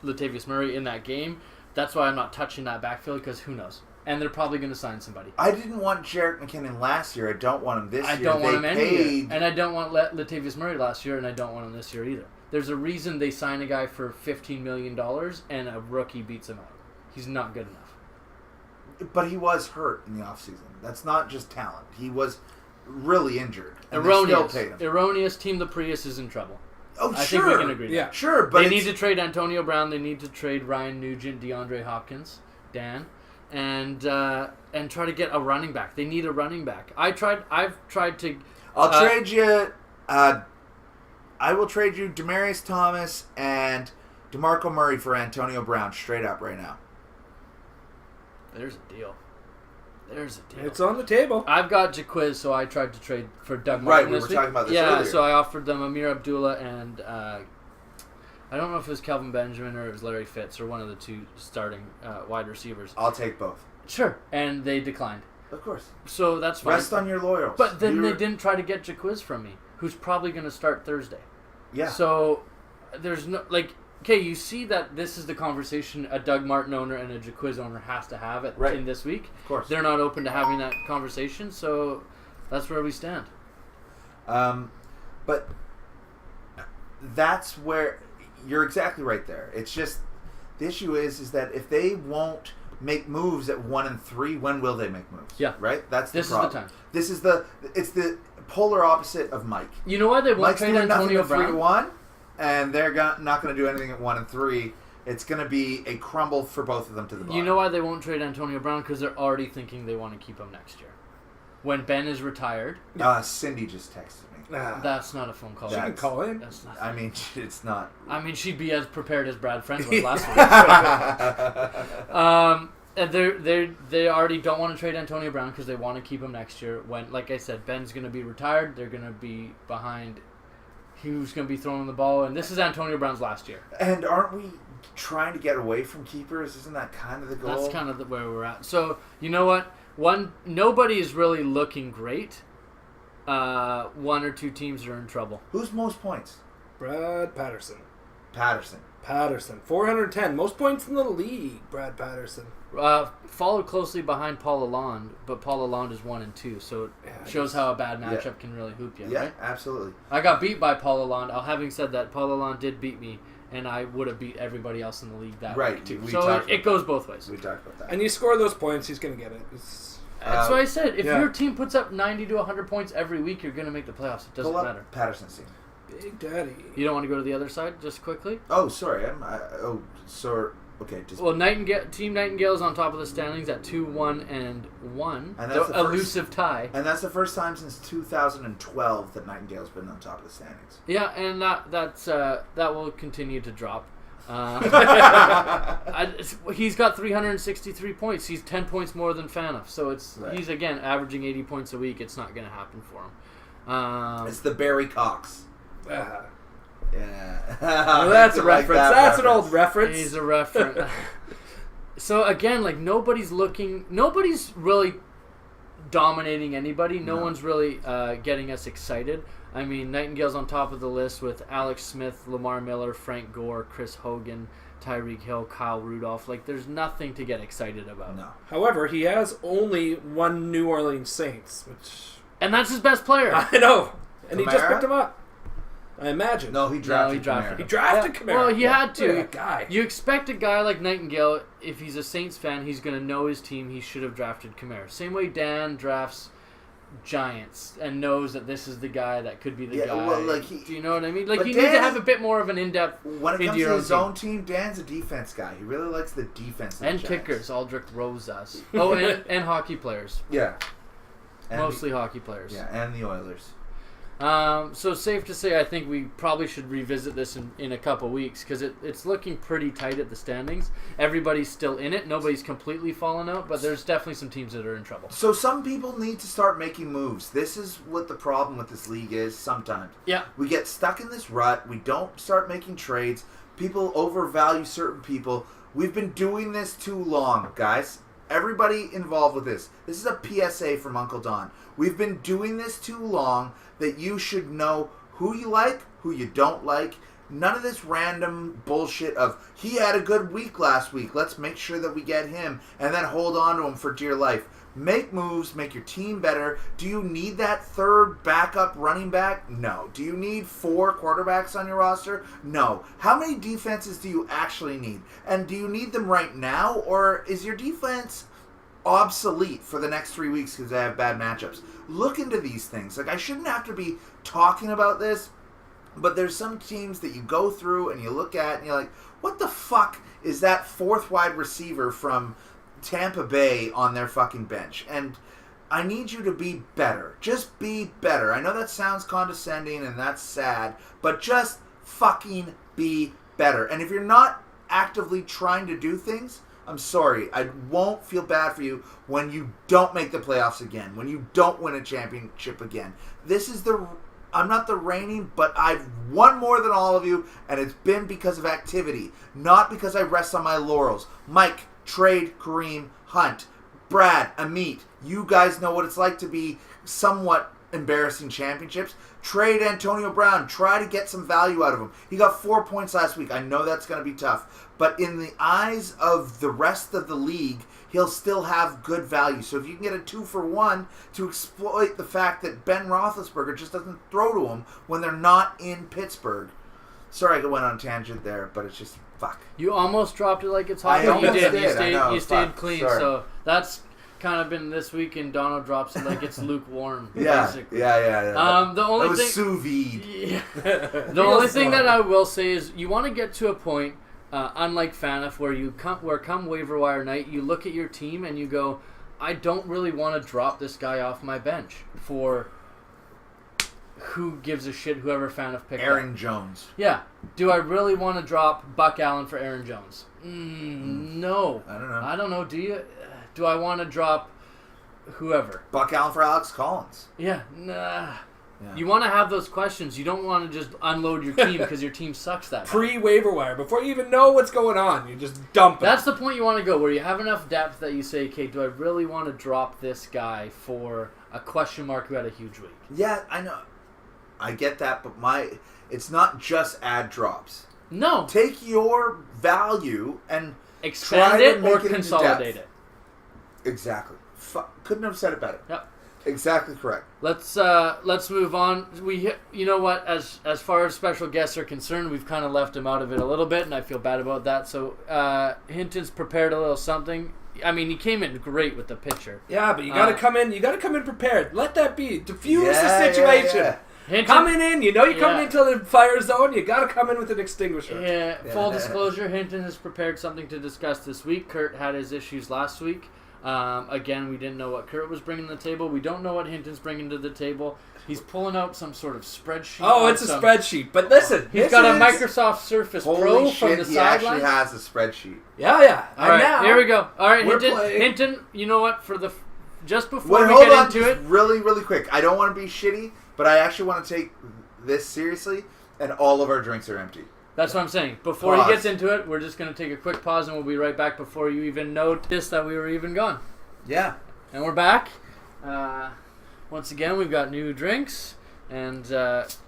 Latavius Murray in that game. That's why I'm not touching that backfield, because who knows? And they're probably going to sign somebody. I didn't want Jerick McKinnon last year. I don't want him this year. I don't want him any year. paid... And I don't want Latavius Murray last year, and I don't want him this year either. There's a reason they sign a guy for $15 million, and a rookie beats him out. He's not good enough. But he was hurt in the offseason. That's not just talent. He was really injured. And Erroneous. they still paid him. Erroneous. Team the Prius is in trouble. Oh, I sure. think we can agree. Yeah. Sure, but They need to trade Antonio Brown. They need to trade Ryan Nugent, DeAndre Hopkins, Dan, and try to get a running back. They need a running back. I've tried to. I'll trade you... I will trade you Demaryius Thomas and DeMarco Murray for Antonio Brown straight up right now. There's a deal. It's on the table. I've got Jaquiz, so I tried to trade for Doug Right, Martin we this were week. talking about this Yeah, earlier. so I offered them Amir Abdullah and I don't know if it was Kelvin Benjamin or it was Larry Fitz or one of the two starting wide receivers. I'll take both. Sure, and they declined. Of course. So that's fine. Rest on your laurels. But then they didn't try to get Jaquiz from me, who's probably going to start Thursday. Yeah. So there's no okay, you see that this is the conversation a Doug Martin owner and a Jaquiz owner has to have in this week. Of course. They're not open to having that conversation, so that's where we stand. But that's where you're exactly right there. It's just the issue is that if they won't make moves at 1 and 3, when will they make moves? Yeah. Right? That's the This is the problem. time. This is it's the polar opposite of Mike. You know why they won't Mike's trade doing nothing Antonio at 3 to Brown? 1, and they're not going to do anything at 1 and 3. It's going to be a crumble for both of them to the bottom. You know why they won't trade Antonio Brown? Because they're already thinking they want to keep him next year. When Ben is retired, Cindy just texted me. that's not a phone call. She can call in. That's not. I mean, it's not. I mean, she'd be as prepared as Brad Friends was last week. And they already don't want to trade Antonio Brown because they want to keep him next year. When, like I said, Ben's going to be retired. They're going to be behind. Who's going to be throwing the ball? And this is Antonio Brown's last year. And aren't we trying to get away from keepers? Isn't that kind of the goal? That's kind of where we're at. So, you know what? Nobody is really looking great. 1 or 2 teams are in trouble. Who's most points? Brad Patterson. Patterson. 410. Most points in the league, Brad Patterson. Followed closely behind Paul Lalonde, but Paul Lalonde is 1 and 2, so it shows how a bad matchup can really hoop you. Yeah, right? absolutely. I got beat by Paul Lalonde. Having said that, Paul Lalonde did beat me, and I would have beat everybody else in the league that Right, week too. we So talked it goes both ways. We talked about that. And you score those points, he's going to get it. That's what I said. If yeah. your team puts up 90 to 100 points every week, you're going to make the playoffs. It doesn't Pull up matter. Patterson's team. Big Daddy. You don't want to go to the other side just quickly? Oh, sorry. Okay. Just Well, Team Nightingale's on top of the standings at 2-1-1. And that's The the first- elusive tie. and that's the first time since 2012 that Nightingale's been on top of the standings. Yeah, and that will continue to drop. He's got 363 points. He's 10 points more than Fanoff. So he's again averaging 80 points a week. It's not going to happen for him. It's the Barry Cox. Uh, Yeah. well, that's a Like reference. that That's an old reference. He's a reference. So again, nobody's really dominating anybody. No one's really getting us excited. I mean, Nightingale's on top of the list with Alex Smith, Lamar Miller, Frank Gore, Chris Hogan, Tyreek Hill, Kyle Rudolph. There's nothing to get excited about. No. However, he has only one New Orleans Saints, which And that's his best player. I know. And he just Kamara? picked him up. I imagine. No, he drafted. drafted He Kamara. drafted Kamara. Well, he had to. Look at that guy. You expect a guy like Nightingale, if he's a Saints fan, he's going to know his team. He should have drafted Kamara. Same way Dan drafts Giants and knows that this is the guy that could be the guy. Well, do you know what I mean? but You need to Dan have a bit more of an in-depth When it into comes your to own his team. own team, Dan's a defense guy. He really likes the defense. Of And the Giants. kickers, Aldrich Rosas. Oh, and hockey players. Yeah. And Mostly hockey players. Yeah, and the Oilers. So safe to say, I think we probably should revisit this in a couple weeks because it's looking pretty tight at the standings. Everybody's still in it. Nobody's completely fallen out, but there's definitely some teams that are in trouble. So some people need to start making moves. This is what the problem with this league is sometimes. Yeah. We get stuck in this rut. We don't start making trades. People overvalue certain people. We've been doing this too long, guys. Everybody involved with this. This is a PSA from Uncle Don. We've been doing this too long that you should know who you like, who you don't like. None of this random bullshit of, he had a good week last week, let's make sure that we get him, and then hold on to him for dear life. Make moves, make your team better. Do you need that third backup running back? No. Do you need 4 quarterbacks on your roster? No. How many defenses do you actually need? And do you need them right now, or is your defense obsolete for the next 3 weeks because they have bad matchups? Look into these things. Like, I shouldn't have to be talking about this, but there's some teams that you go through and you look at and you're like, what the fuck is that 4th wide receiver from Tampa Bay on their fucking bench? And I need you to be better. Just be better. I know that sounds condescending and that's sad, but just fucking be better. And if you're not actively trying to do things, I'm sorry. I won't feel bad for you when you don't make the playoffs again, when you don't win a championship again. I'm not the reigning, but I've won more than all of you, and it's been because of activity, not because I rest on my laurels. Mike, trade Kareem Hunt. Brad, Amit, you guys know what it's like to be somewhat embarrassing championships. Trade Antonio Brown. Try to get some value out of him. He got 4 points last week. I know that's going to be tough. But in the eyes of the rest of the league, he'll still have good value. So if you can get a 2-for-1 to exploit the fact that Ben Roethlisberger just doesn't throw to him when they're not in Pittsburgh. Sorry I went on a tangent there, but it's just fuck. You almost dropped it like it's hot. I almost You did. did. You stayed clean. Sorry. So that's kind of been this week in Dono Drops, like it's lukewarm. Yeah, basically. yeah. The only that was thing, sous vide. Yeah. The only thing that I will say is you want to get to a point, unlike FANF, where come waiver wire night, you look at your team and you go, I don't really want to drop this guy off my bench for who gives a shit, whoever FANF picked Aaron up. Jones. Yeah. Do I really want to drop Buck Allen for Aaron Jones? No. I don't know. I don't know. Do you? Do I want to drop whoever? Buck Allen for Alex Collins. Yeah. Nah. Yeah. You want to have those questions. You don't want to just unload your team because your team sucks that bad. Pre-waiver wire, before you even know what's going on, you just dump it. That's the point you want to go, where you have enough depth that you say, okay, do I really want to drop this guy for a question mark who had a huge week? Yeah, I know. I get that, but it's not just ad drops. No. Take your value and Expand try to it make or it into consolidate depth. it. Exactly. Couldn't have said it better. Yep. Exactly correct. Let's move on. You know what? As far as special guests are concerned, we've kind of left him out of it a little bit, and I feel bad about that. So Hinton's prepared a little something. I mean, he came in great with the pitcher. Yeah, but you got to come in. You got to come in prepared. Let that be. Diffuse the situation. Yeah. Hinton, Coming in, you know you're coming into the fire zone. You got to come in with an extinguisher. Yeah. Full disclosure: Hinton has prepared something to discuss this week. Kurt had his issues last week. Again, we didn't know what Kurt was bringing to the table. We don't know what Hinton's bringing to the table. He's pulling out some sort of spreadsheet. Oh, it's a spreadsheet. But listen, he's got a Microsoft Surface Pro Holy from shit, the he sideline. actually has a spreadsheet. Yeah. All right, now, here we go. All right, we're Hinton. You know what? Just before we hold get on, into just it, really, really quick. I don't want to be shitty, but I actually want to take this seriously, and all of our drinks are empty. that's what I'm saying. Before Pause. he gets into it, we're just going to take a quick pause, and we'll be right back before you even notice that we were even gone. Yeah. And we're back. Once again, we've got new drinks, and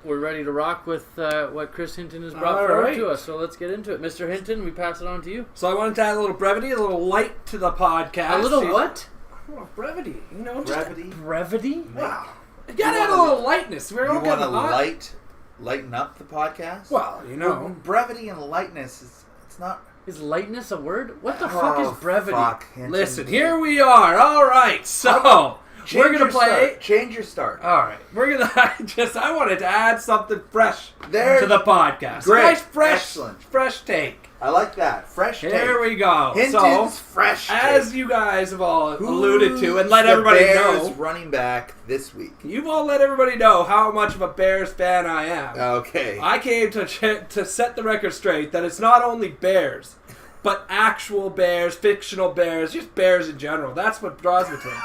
we're ready to rock with what Chris Hinton has brought forward to us. So let's get into it. Mr. Hinton, we pass it on to you. So I wanted to add a little brevity, a little light to the podcast. A little what? A little brevity. You know, Brevity? Wow. You got to add a little lightness. We're You all want getting to hot. lighten up the podcast? Well, you know. Brevity and lightness it's not. Is lightness a word? What the fuck is brevity? Fuck, Hinton. Listen, here we are. All right. So, we're going to play. Change your start. All right. We're going to I wanted to add something fresh There- to the podcast. Great. Nice, fresh, Excellent. fresh take. I like that. Fresh take. Here we go. Hinton's So, fresh take. as you guys have all alluded to and let Who's the everybody Bears know, running back this week. you've all let everybody know how much of a Bears fan I am. Okay. I came to set the record straight that it's not only Bears, but actual Bears, fictional Bears, just Bears in general. That's what draws me to them.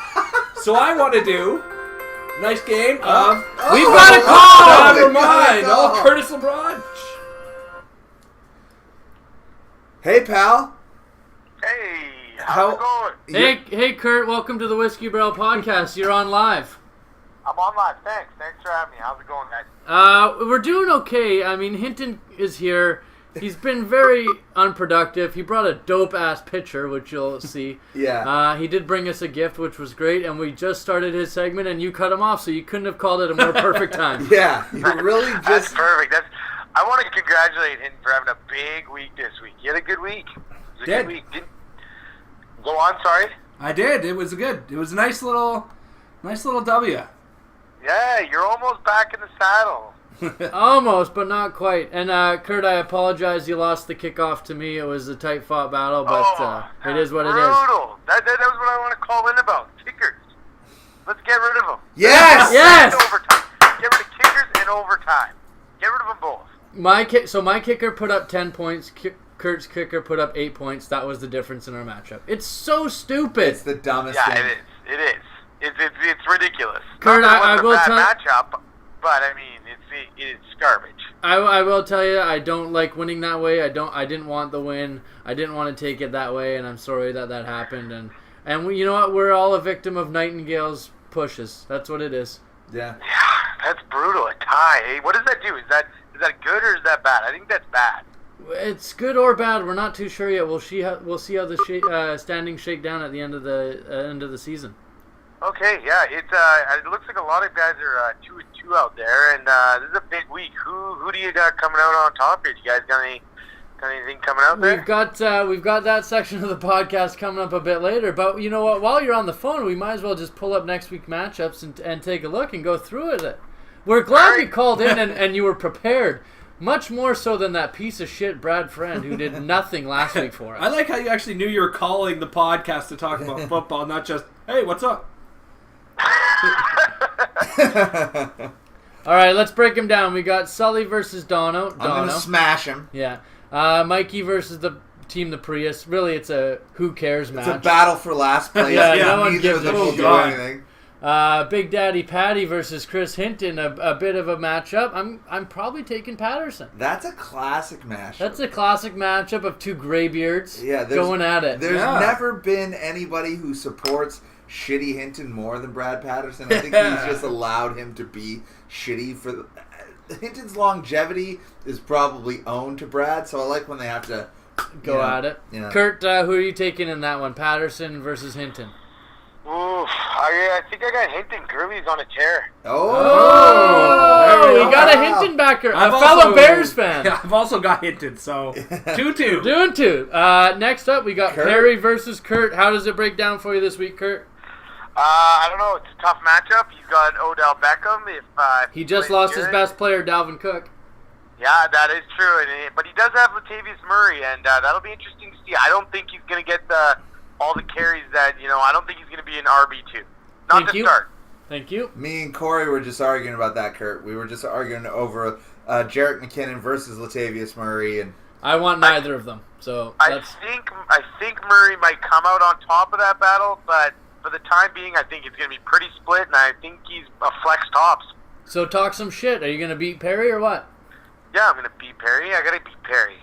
So I want to do a nice game of... We've got a call! Never mind. Oh, Curtis LeBron. Hey, pal. Hey, how's it going? Hey, Kurt, welcome to the Whiskey Barrel Podcast. You're on live. I'm on live. Thanks for having me. How's it going, guys? We're doing okay. I mean, Hinton is here. He's been very unproductive. He brought a dope-ass pitcher, which you'll see. Yeah. He did bring us a gift, which was great, and we just started his segment, and you cut him off, so you couldn't have called it a more perfect time. Yeah, you really That's just... perfect. I want to congratulate him for having a big week this week. You had a good week. It was a good week. Go on, sorry. I did. It was good. It was a nice little W. Yeah, you're almost back in the saddle. Almost, but not quite. And, Kurt, I apologize. You lost the kickoff to me. It was a tight-fought battle, but it is what it is. Brutal. That was what I want to call in about. Kickers. Let's get rid of them. Yes! Yes! Overtime. Get rid of kickers and overtime. Get rid of them both. My kicker put up 10 points. Kurt's kicker put up 8 points. That was the difference in our matchup. It's so stupid. It's the dumbest Yeah, thing. it is. It's ridiculous. Kurt, Not that I it will wasn't a tell- bad matchup, but I mean, it's garbage. I will tell you, I don't like winning that way. I didn't want the win. I didn't want to take it that way, and I'm sorry that happened. And we, you know what? We're all a victim of Nightingale's pushes. That's what it is. Yeah. Yeah, that's brutal. A tie. Hey, what does that do? Is that good or is that bad? I think that's bad. It's good or bad. We're not too sure yet. We'll see how the standings shake down at the end of the season. Okay, yeah, it looks like a lot of guys are 2-2 out there, and this is a big week. Who do you got coming out on top here? Do you guys got anything coming out there? We've got that section of the podcast coming up a bit later. But you know what? While you're on the phone, we might as well just pull up next week's matchups and take a look and go through it. We're glad you called in and you were prepared. Much more so than that piece of shit Brad Friend who did nothing last week for us. I like how you actually knew you were calling the podcast to talk about football, not just, hey, what's up? All right, let's break him down. We got Sully versus Dono. I'm going to smash him. Yeah. Mikey versus the Team the Prius. Really, it's a who cares match. It's a battle for last place. Yeah, no one gives Neither a of them will shit. do anything. Big Daddy Patty versus Chris Hinton. A bit of a matchup. I'm probably taking Patterson. That's a classic matchup. That's a classic matchup of two graybeards going at it. There's never been anybody who supports shitty Hinton more than Brad Patterson. I think he's just allowed him to be shitty for Hinton's longevity is probably owned to Brad, so I like when they have to go at it. Yeah. Kurt, who are you taking in that one? Patterson versus Hinton. Ooh, I think I got Hinton. Gurley's on a tear. Oh, we got a Hinton backer, a fellow Bears fan. Yeah, I've also got Hinton, so 2-2. Doing two. Next up, we got Kurt. Perry versus Kurt. How does it break down for you this week, Kurt? I don't know. It's a tough matchup. He's got Odell Beckham. If he just lost his best player, Dalvin Cook. Yeah, that is true. But he does have Latavius Murray, and that'll be interesting to see. I don't think he's going to get all the carries that, I don't think he's going to be an RB2. Not to start. Thank you. Me and Corey were just arguing about that, Kurt. We were just arguing over Jerick McKinnon versus Latavius Murray, and I want neither of them. So I think Murray might come out on top of that battle, but for the time being, I think it's going to be pretty split, and I think he's a flex tops. So talk some shit. Are you going to beat Perry or what? Yeah, I'm going to beat Perry. I got to beat Perry.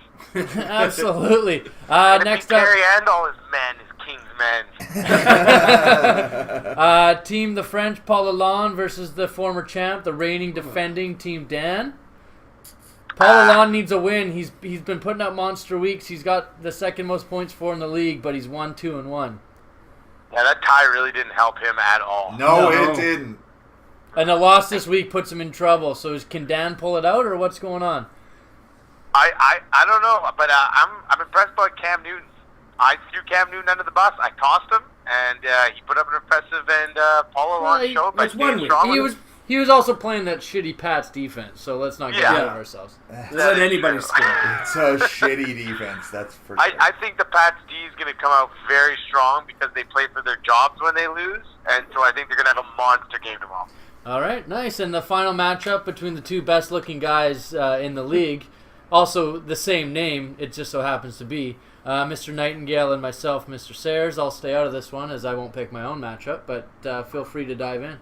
Absolutely. Next beat up, Perry and all his men, his king's men. Team the French, Paul Lalonde versus the former champ, the reigning defending Team Dan. Paul Lalonde needs a win. He's been putting up monster weeks. He's got the second most points for in the league, but he's 1-2-1. Yeah, that tie really didn't help him at all. No, it didn't. And a loss this week puts him in trouble. So can Dan pull it out, or what's going on? I don't know, but I'm impressed by Cam Newton. I threw Cam Newton under the bus. I tossed him, and he put up an impressive and Paul Lalonde showed by staying strong. He was also playing that shitty Pats defense, so let's not get ahead of ourselves. Let anybody score. It's a shitty defense, that's for sure. I think the Pats D is going to come out very strong because they play for their jobs when they lose, and so I think they're going to have a monster game tomorrow. All right, nice. And the final matchup between the two best-looking guys in the league, also the same name, it just so happens to be, Mr. Nightingale and myself, Mr. Sayers. I'll stay out of this one as I won't pick my own matchup, but feel free to dive in.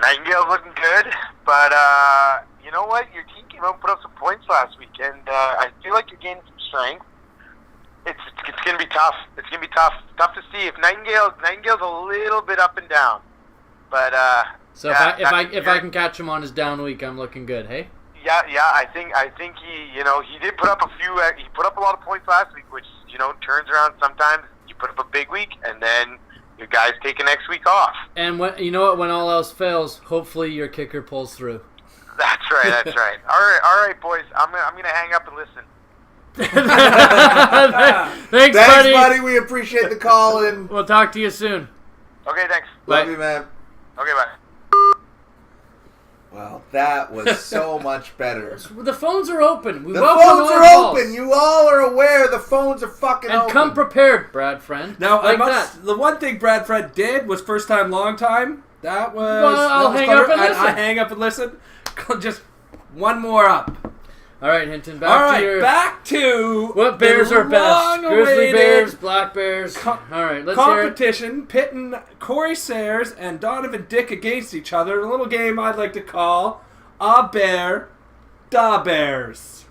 Nightingale's looking good, but you know what? Your team came out and put up some points last week, and I feel like you're gaining some strength. It's going to be tough. It's going to be tough. Tough to see if Nightingale's a little bit up and down, but so if I can catch him on his down week, I'm looking good. Hey. Yeah. I think he did put up he put up a lot of points last week, which turns around sometimes. You put up a big week, and then your guys take the next week off. And when all else fails, hopefully your kicker pulls through. That's right. All right, boys. I'm gonna hang up and listen. Thanks, buddy. We appreciate the call, and we'll talk to you soon. Okay, thanks. Love you, man. Okay, bye. Well, that was so much better. The phones are open. The phones are open. You all are aware the phones are fucking open. And come prepared, Brad Friend. Now, the one thing Brad Friend did was first time, long time. That was. Well, I'll hang up and listen. I hang up and listen. Just one more up. All right, Hinton. Back to what Bears are best? Grizzly Bears, Black Bears. All right, let's hear it. Competition pitting Corey Sayers and Donovan Dick against each other. A little game I'd like to call A Bear, Da Bears.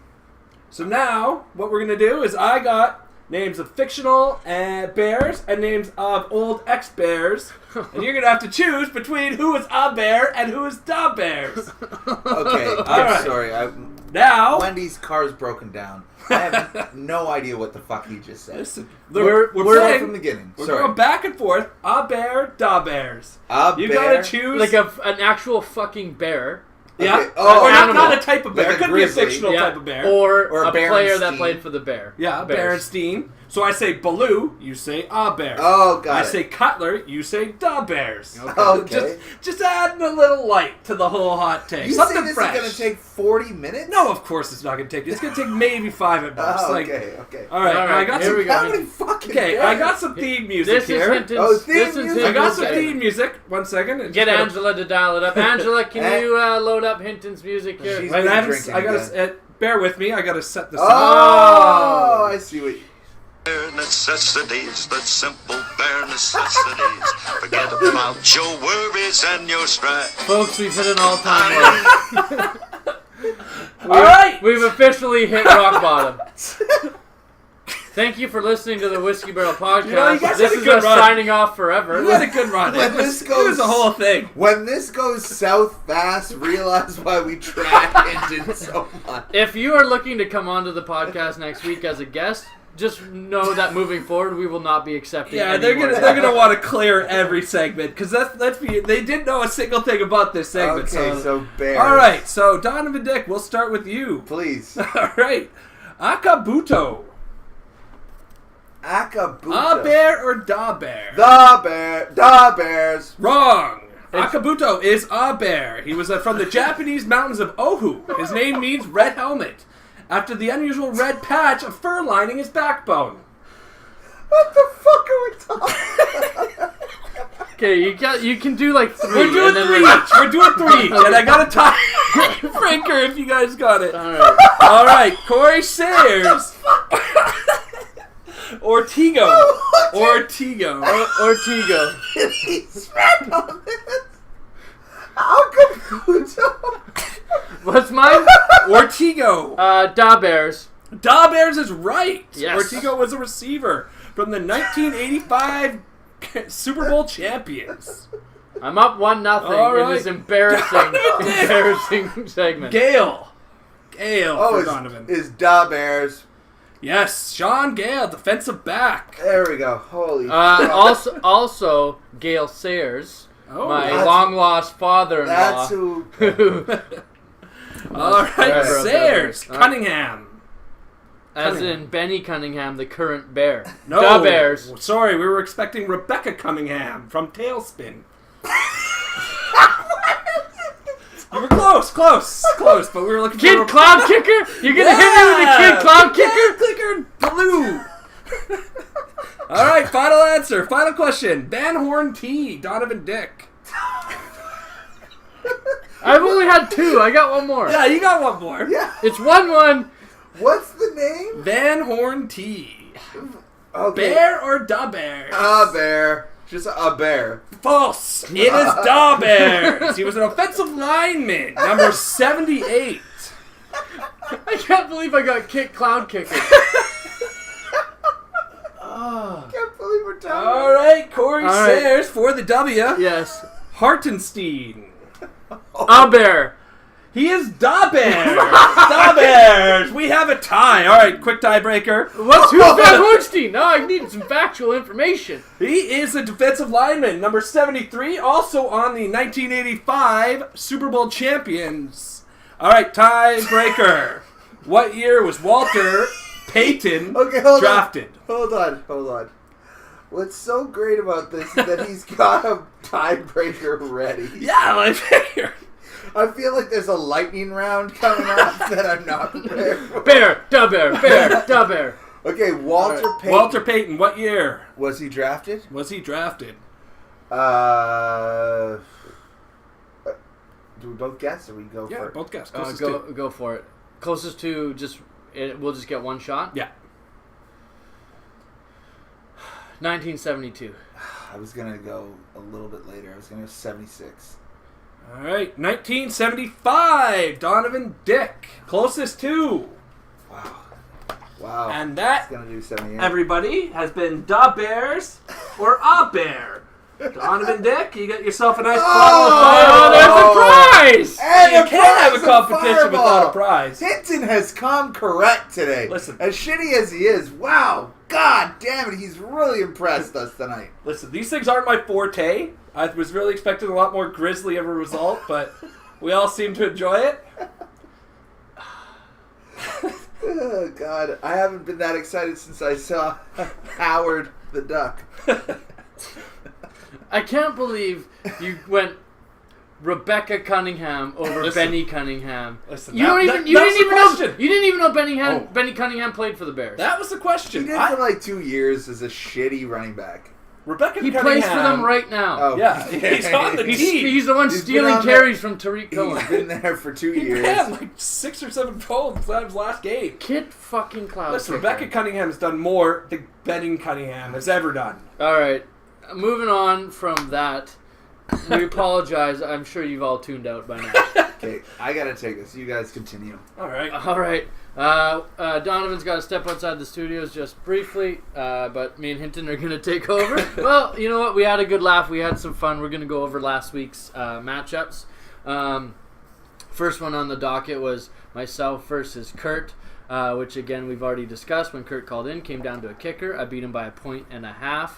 So now, what we're going to do is I got names of fictional bears and names of old ex-bears. And you're going to have to choose between who is A Bear and who is Da Bears. Okay, right. Sorry. Now, Wendy's car's broken down. I have no idea what the fuck he just said. Listen, we're playing from the beginning. We're going back and forth. A Bear, Da Bears. You gotta choose like an actual fucking bear. Yeah, okay. Oh, or not a type of bear. Like it could be a fictional type of bear. Or a player Berenstein. that played for the bear. Yeah, Berenstein. So I say Baloo, you say A Bear. Oh, got I it. say Cutler, you say Da Bears. Okay. Just adding a little light to the whole hot take. You Something say this fresh. is going to take 40 minutes? No, of course it's not going to take. It's going to take maybe 5 at most. Oh, okay. All right, I got some. How many fucking Okay, bears? I got some theme music here. I got some theme music. 1 second. Get Angela to dial it up. Angela, can you load up Hinton's music here? She's I gotta bear with me. I gotta set this up. Oh, I see what. Bare necessities, the simple bare necessities. Forget about your worries and your strife. Folks, we've hit an all-time low. All right, we've officially hit rock bottom. Thank you for listening to the Whiskey Barrel Podcast. You guys this had a is good us run. signing off forever. We had a good run. When this goes, the whole thing. When this goes south fast, realize why we track Hinton so much. If you are looking to come onto the podcast next week as a guest, just know that moving forward, we will not be accepting. Yeah, any they're more gonna want to clear every segment because they didn't know a single thing about this segment. Okay, so bears. All right, so Donovan Dick, we'll start with you, please. All right, Akabuto. Akabuto. A bear or Da Bear? The bear. Da Bears. Wrong. Akabuto is a bear. He was from the Japanese mountains of Oahu. His name means red helmet, after the unusual red patch of fur lining his backbone. What the fuck are we talking about? Okay, you can do like 3. We're doing 3 each. We're doing 3, and I got a tie Franker if you guys got it. All right. Corey Sayers. Ortigo. He's red on this. Akabuto. What's mine? Ortigo. Da Bears. Da Bears is right. Yes. Ortigo was a receiver from the 1985 Super Bowl champions. I'm up 1-0 in this embarrassing segment. Gale for Donovan. Is Da Bears. Yes, Sean Gale, defensive back. There we go. Holy shit. Also, Gale Sayers, my long-lost father-in-law. That's who. All right, Sayers, Cunningham. As in Benny Cunningham, the current bear. No, Da Bears. Sorry, we were expecting Rebecca Cunningham from Tailspin. You were close, but we were looking for Kid Cloud Kicker? You're gonna hit me with a Kid Cloud Kicker? Kicker blue. All right, final answer, final question. Van Horn T, Donovan Dick. I've only had 2. I got one more. Yeah, you got one more. Yeah. It's 1-1. What's the name? Van Horn T. Okay. Bear or Da Bears? A bear. Just a bear. False. It is Da Bears. He was an offensive lineman, number 78. I can't believe I got Kid Cloud Kicker. I can't believe we're talking. All right, Corey All right. Sayers for the W. Yes. Hartenstein. A bear. He is Da Bears. Da Bears. We have a tie. All right, quick tiebreaker. Who's Van Hornstein? No, I need some factual information. He is a defensive lineman, number 73, also on the 1985 Super Bowl champions. All right, tiebreaker. What year was Walter Payton drafted? Hold on. What's so great about this is that he's got a tiebreaker ready. Yeah, I figured. I feel like there's a lightning round coming up that I'm not prepared for. Bear, Da Bear, Bear, Da Bear. Okay, Walter Payton. Walter Payton, what year Was he drafted? was he drafted? Do we both guess or we go Yeah, for it? both guys. Go for it. Closest to we'll just get one shot. Yeah. 1972. I was going to go a little bit later. I was going to go 76. All right, 1975, Donovan Dick. Closest to. Wow. And that, It's going to do 78. everybody, has been Da Bears or A Bear. Donovan Dick, you got yourself a nice bottle of Oh, Fireball. there's a prize! And You a can't have a prize of competition Fireball. without a prize. Hinton has come correct today. Listen. As shitty as he is, wow. God damn it, he's really impressed us tonight. Listen, these things aren't my forte. I was really expecting a lot more grisly of a result, but we all seem to enjoy it. Oh, God. I haven't been that excited since I saw Howard the Duck. I can't believe you went Rebecca Cunningham over Listen. Benny Cunningham. Listen, You that- didn't that's the even know question. you didn't even know Benny Oh. Benny Cunningham played for the Bears. That was the He question. did for like 2 years as a shitty running back. Rebecca he Cunningham, plays for them right now. Oh, Yeah, he's on the team. He's the one He's been stealing on the- carries from Tariq Cohen. He's been there for 2 He years. had like 6 or 7 goals out of his last game. Kid fucking Cloud Listen, Kicker. Rebecca Cunningham has done more than Benny Cunningham has ever done. All right, moving on from that. We apologize. I'm sure you've all tuned out by now. Okay, I gotta take this. You guys continue. All right. All right. Donovan's got to step outside the studios just briefly, but me and Hinton are going to take over. Well, you know what? We had a good laugh. We had some fun. We're going to go over last week's matchups. First one on the docket was myself versus Kurt, which, again, we've already discussed. When Kurt called in, came down to a kicker. I beat him by 1.5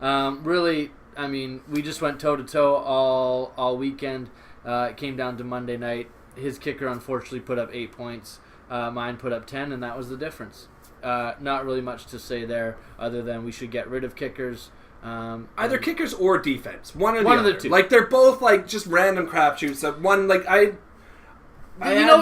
points. Really, I mean, we just went toe-to-toe all weekend. It came down to Monday night. His kicker, unfortunately, put up 8 points. Mine put up 10, and that was the difference. Not really much to say there, other than we should get rid of kickers. Either kickers or defense. One One of of the the other. two. Like, they're both, like, just random crapshoots. One, like,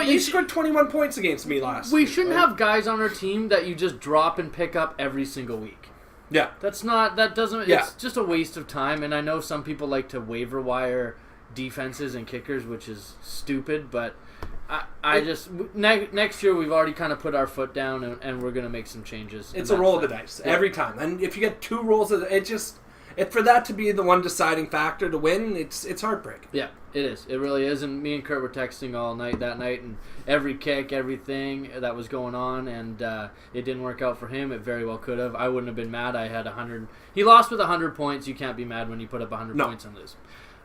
he scored 21 points against me last We week. shouldn't Like, have guys on our team that you just drop and pick up every single week. Yeah. It's just a waste of time, and I know some people like to waiver wire defenses and kickers, which is stupid, but next year we've already kind of put our foot down, and we're going to make some changes. It's a roll of the dice every time. And if you get 2 rolls, for that to be the one deciding factor to win, it's heartbreaking. Yeah, it is. It really is. And me and Kurt were texting all night that night, and every kick, everything that was going on, and it didn't work out for him. It very well could have. I wouldn't have been mad. I had 100. He lost with 100 points. You can't be mad when you put up 100 points and lose.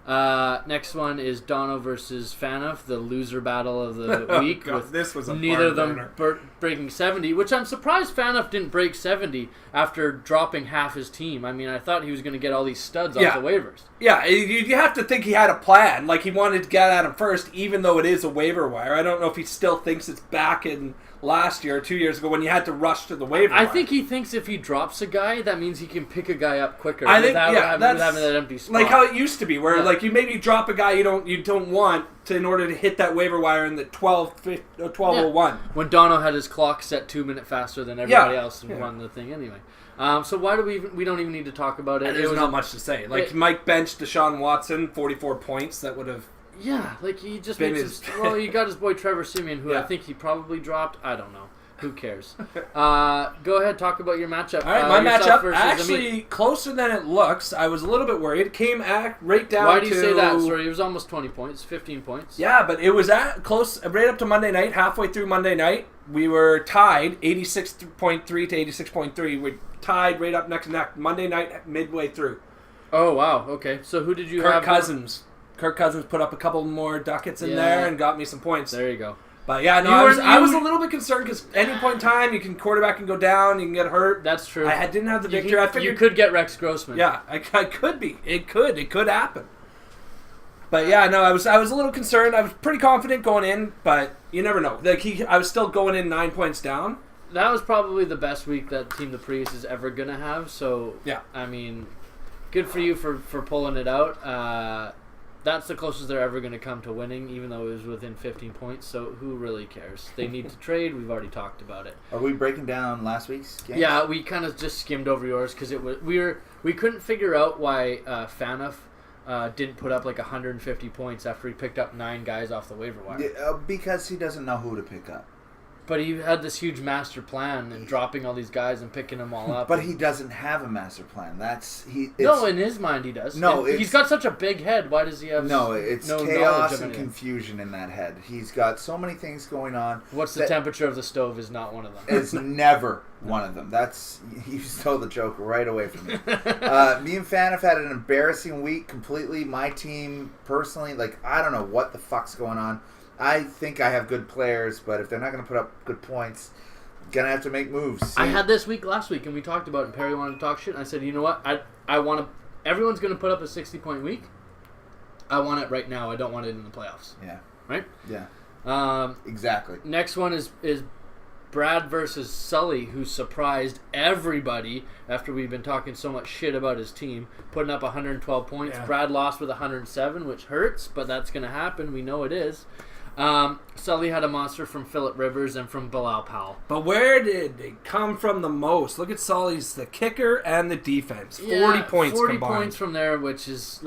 Next one is Dono versus Fanoff, the loser battle of the week. God, with this was a neither of barn them breaking 70, which I'm surprised Fanoff didn't break 70 after dropping half his team. I mean, I thought he was going to get all these studs off the waivers. Yeah, you have to think he had a plan. Like, he wanted to get at him first, even though it is a waiver wire. I don't know if he still thinks it's back in last year or 2 years ago when you had to rush to the waiver wire. I think he thinks if he drops a guy, that means he can pick a guy up quicker I think, without yeah, having that empty spot. like how it used to be, where like Like you maybe drop a guy you don't want in order to hit that waiver wire in the 12:01. When Dono had his clock set 2 minutes faster than everybody else and won the thing anyway. So why do we don't even need to talk about it? There's not much to say. Like Mike benched Deshaun Watson, 44 points. That would have like he just been makes he got his boy Trevor Siemian, who I think he probably dropped. I don't know. Who cares? Go ahead, talk about your matchup. All right, my matchup actually closer than it looks. I was a little bit worried. It came right down. Why do you say that? Sorry, it was almost 20 points, 15 points. Yeah, but it was at close, right up to Monday night. Halfway through Monday night, we were tied, 86.3 to 86.3. We're tied right up neck to neck. Monday night, midway through. Oh wow. Okay, so who did you have? Kirk Cousins put up a couple more ducats in there and got me some points. There you go. But yeah, no, I was a little bit concerned because any point in time, you can quarterback can go down, you can get hurt. That's true. I didn't have the victory. I figured you could get Rex Grossman. Yeah, I could be. It could happen. But yeah, no, I was a little concerned. I was pretty confident going in, but you never know. Like I was still going in 9 points down. That was probably the best week that Team the Prius is ever gonna have. So yeah, I mean, good for you for pulling it out. That's the closest they're ever going to come to winning, even though it was within 15 points. So who really cares? They need to trade. We've already talked about it. Are we breaking down last week's game? Yeah, we kind of just skimmed over yours because it was we couldn't figure out why Fanuff didn't put up like 150 points after he picked up 9 guys off the waiver wire. Yeah, because he doesn't know who to pick up. But he had this huge master plan and dropping all these guys and picking them all up. But he doesn't have a master plan. No, in his mind he does. No, he's got such a big head. Why does he have no chaos knowledge and confusion in that head. He's got so many things going on. What's the temperature of the stove is not one of them. It's never one of them. You stole the joke right away from me. Me and Fan have had an embarrassing week completely. My team, personally, I don't know what the fuck's going on. I think I have good players, but if they're not going to put up good points, I'm going to have to make moves. I had this week last week, and we talked about it, and Perry wanted to talk shit, and I said, you know what? I want to... Everyone's going to put up a 60-point week. I want it right now. I don't want it in the playoffs. Yeah. Right? Yeah. Exactly. Next one is Brad versus Sully, who surprised everybody after we've been talking so much shit about his team, putting up 112 points. Yeah. Brad lost with 107, which hurts, but that's going to happen. We know it is. Sully had a monster from Phillip Rivers and from Bilal Powell. But where did they come from the most? Look at Sully's, the kicker and the defense. 40 points 40 combined. Points from there, which is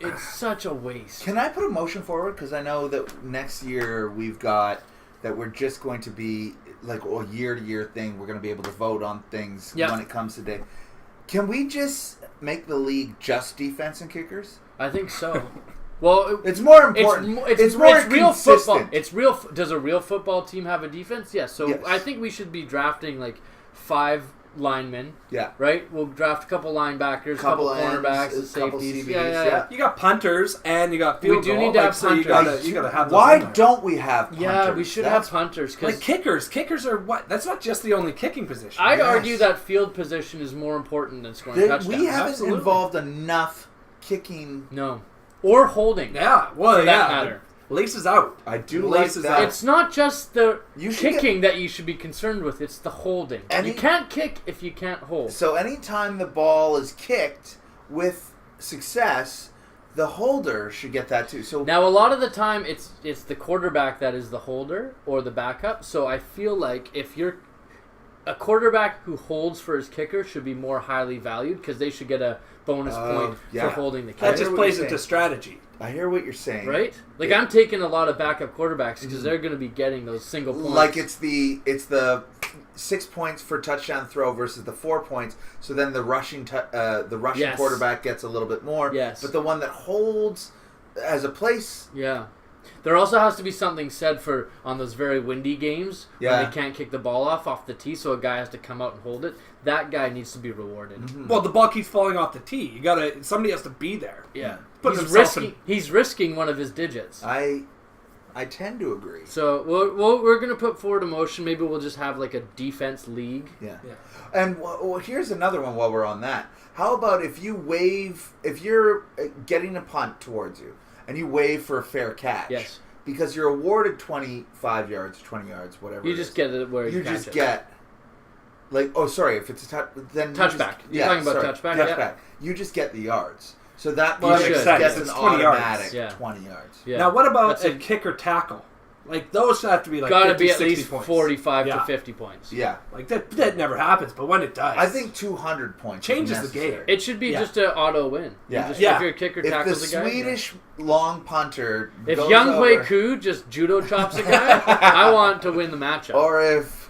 it's such a waste. Can I put a motion forward? Because I know that next year we've got that we're just going to be a year-to-year thing. We're going to be able to vote on things when it comes to day. Can we just make the league just defense and kickers? I think so. Well, it's more important. It's more real consistent. football. It's real. Does a real football team have a defense? Yes. So I think we should be drafting 5 linemen. Yeah. Right. We'll draft a couple linebackers, couple cornerbacks, safeties. Yeah. You got punters and you got field goal. We do need to have punters. You gotta have those. Why don't we have punters? Yeah, we should have punters. Kickers. Kickers are what? That's not just the only kicking position. I'd argue that field position is more important than scoring touchdowns. We haven't involved enough kicking. No. Or holding. Yeah, well, for that matter. Laces out. I do like that. It's not just the kicking that you should be concerned with. It's the holding. You can't kick if you can't hold. So anytime the ball is kicked with success, the holder should get that too. So now, a lot of the time, it's the quarterback that is the holder or the backup. So I feel like if you're a quarterback who holds for his kicker should be more highly valued because they should get a bonus point for holding the kicker. That just plays into strategy. I hear what you're saying. Right? I'm taking a lot of backup quarterbacks because they're going to be getting those single points. Like it's the 6 points for touchdown throw versus the 4 points. So then the rushing quarterback gets a little bit more. Yes. But the one that holds as a place. Yeah. There also has to be something said for on those very windy games when they can't kick the ball off the tee, so a guy has to come out and hold it. That guy needs to be rewarded. Mm-hmm. Well, the ball keeps falling off the tee. Somebody has to be there. Yeah, he's risking one of his digits. I tend to agree. So we're gonna put forward a motion. Maybe we'll just have a defense league. Yeah. And here's another one while we're on that. How about if you're getting a punt towards you. And you wave for a fair catch. Yes. Because you're awarded 25 yards, 20 yards, whatever. You just get it where you just get. If it's a then touchback. You're talking about touchback? Touchback. You just get the yards. So that Well, that makes gets sense. an It's 20 yards. automatic Yeah. 20 yards. Yeah. Now, what about That's a kicker tackle? Like, those have to be like Got to 50, be at 60 least points. 45 Yeah. to 50 points. Yeah. Like, that never happens, but when it does. I think 200 points Changes is the necessary. game. It should be Yeah. just an auto win. Yeah. If Yeah. your kicker If the tackles a guy. Swedish long punter If goes Young Hui over, Koo just judo chops a guy, I want to win the matchup. or if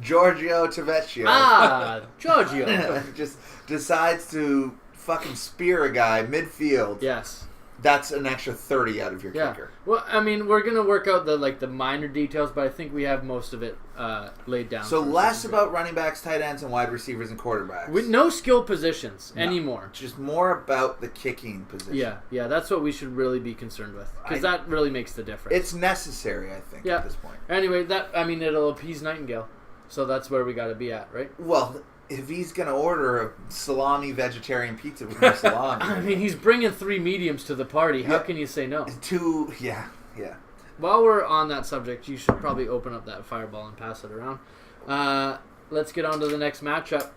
Giorgio Tavecchio Giorgio. just decides to fucking spear a guy midfield, Yes. that's an extra 30 out of your Yeah. kicker. Well, I mean, we're gonna work out the minor details, but I think we have most of it laid down. So for us. less about running backs, tight ends, and wide receivers and quarterbacks. With no skill positions No. anymore. Just more about the kicking position. Yeah, that's what we should really be concerned with, because I- that really makes the difference. It's necessary, I think, Yeah. at this point. Anyway, it'll appease Nightingale, so that's where we got to be at, right? Well, if he's going to order a salami vegetarian pizza with no salami. I mean, he's bringing 3 mediums to the party. How Yeah. can you say no? Yeah. While we're on that subject, you should probably open up that fireball and pass it around. Let's get on to the next matchup.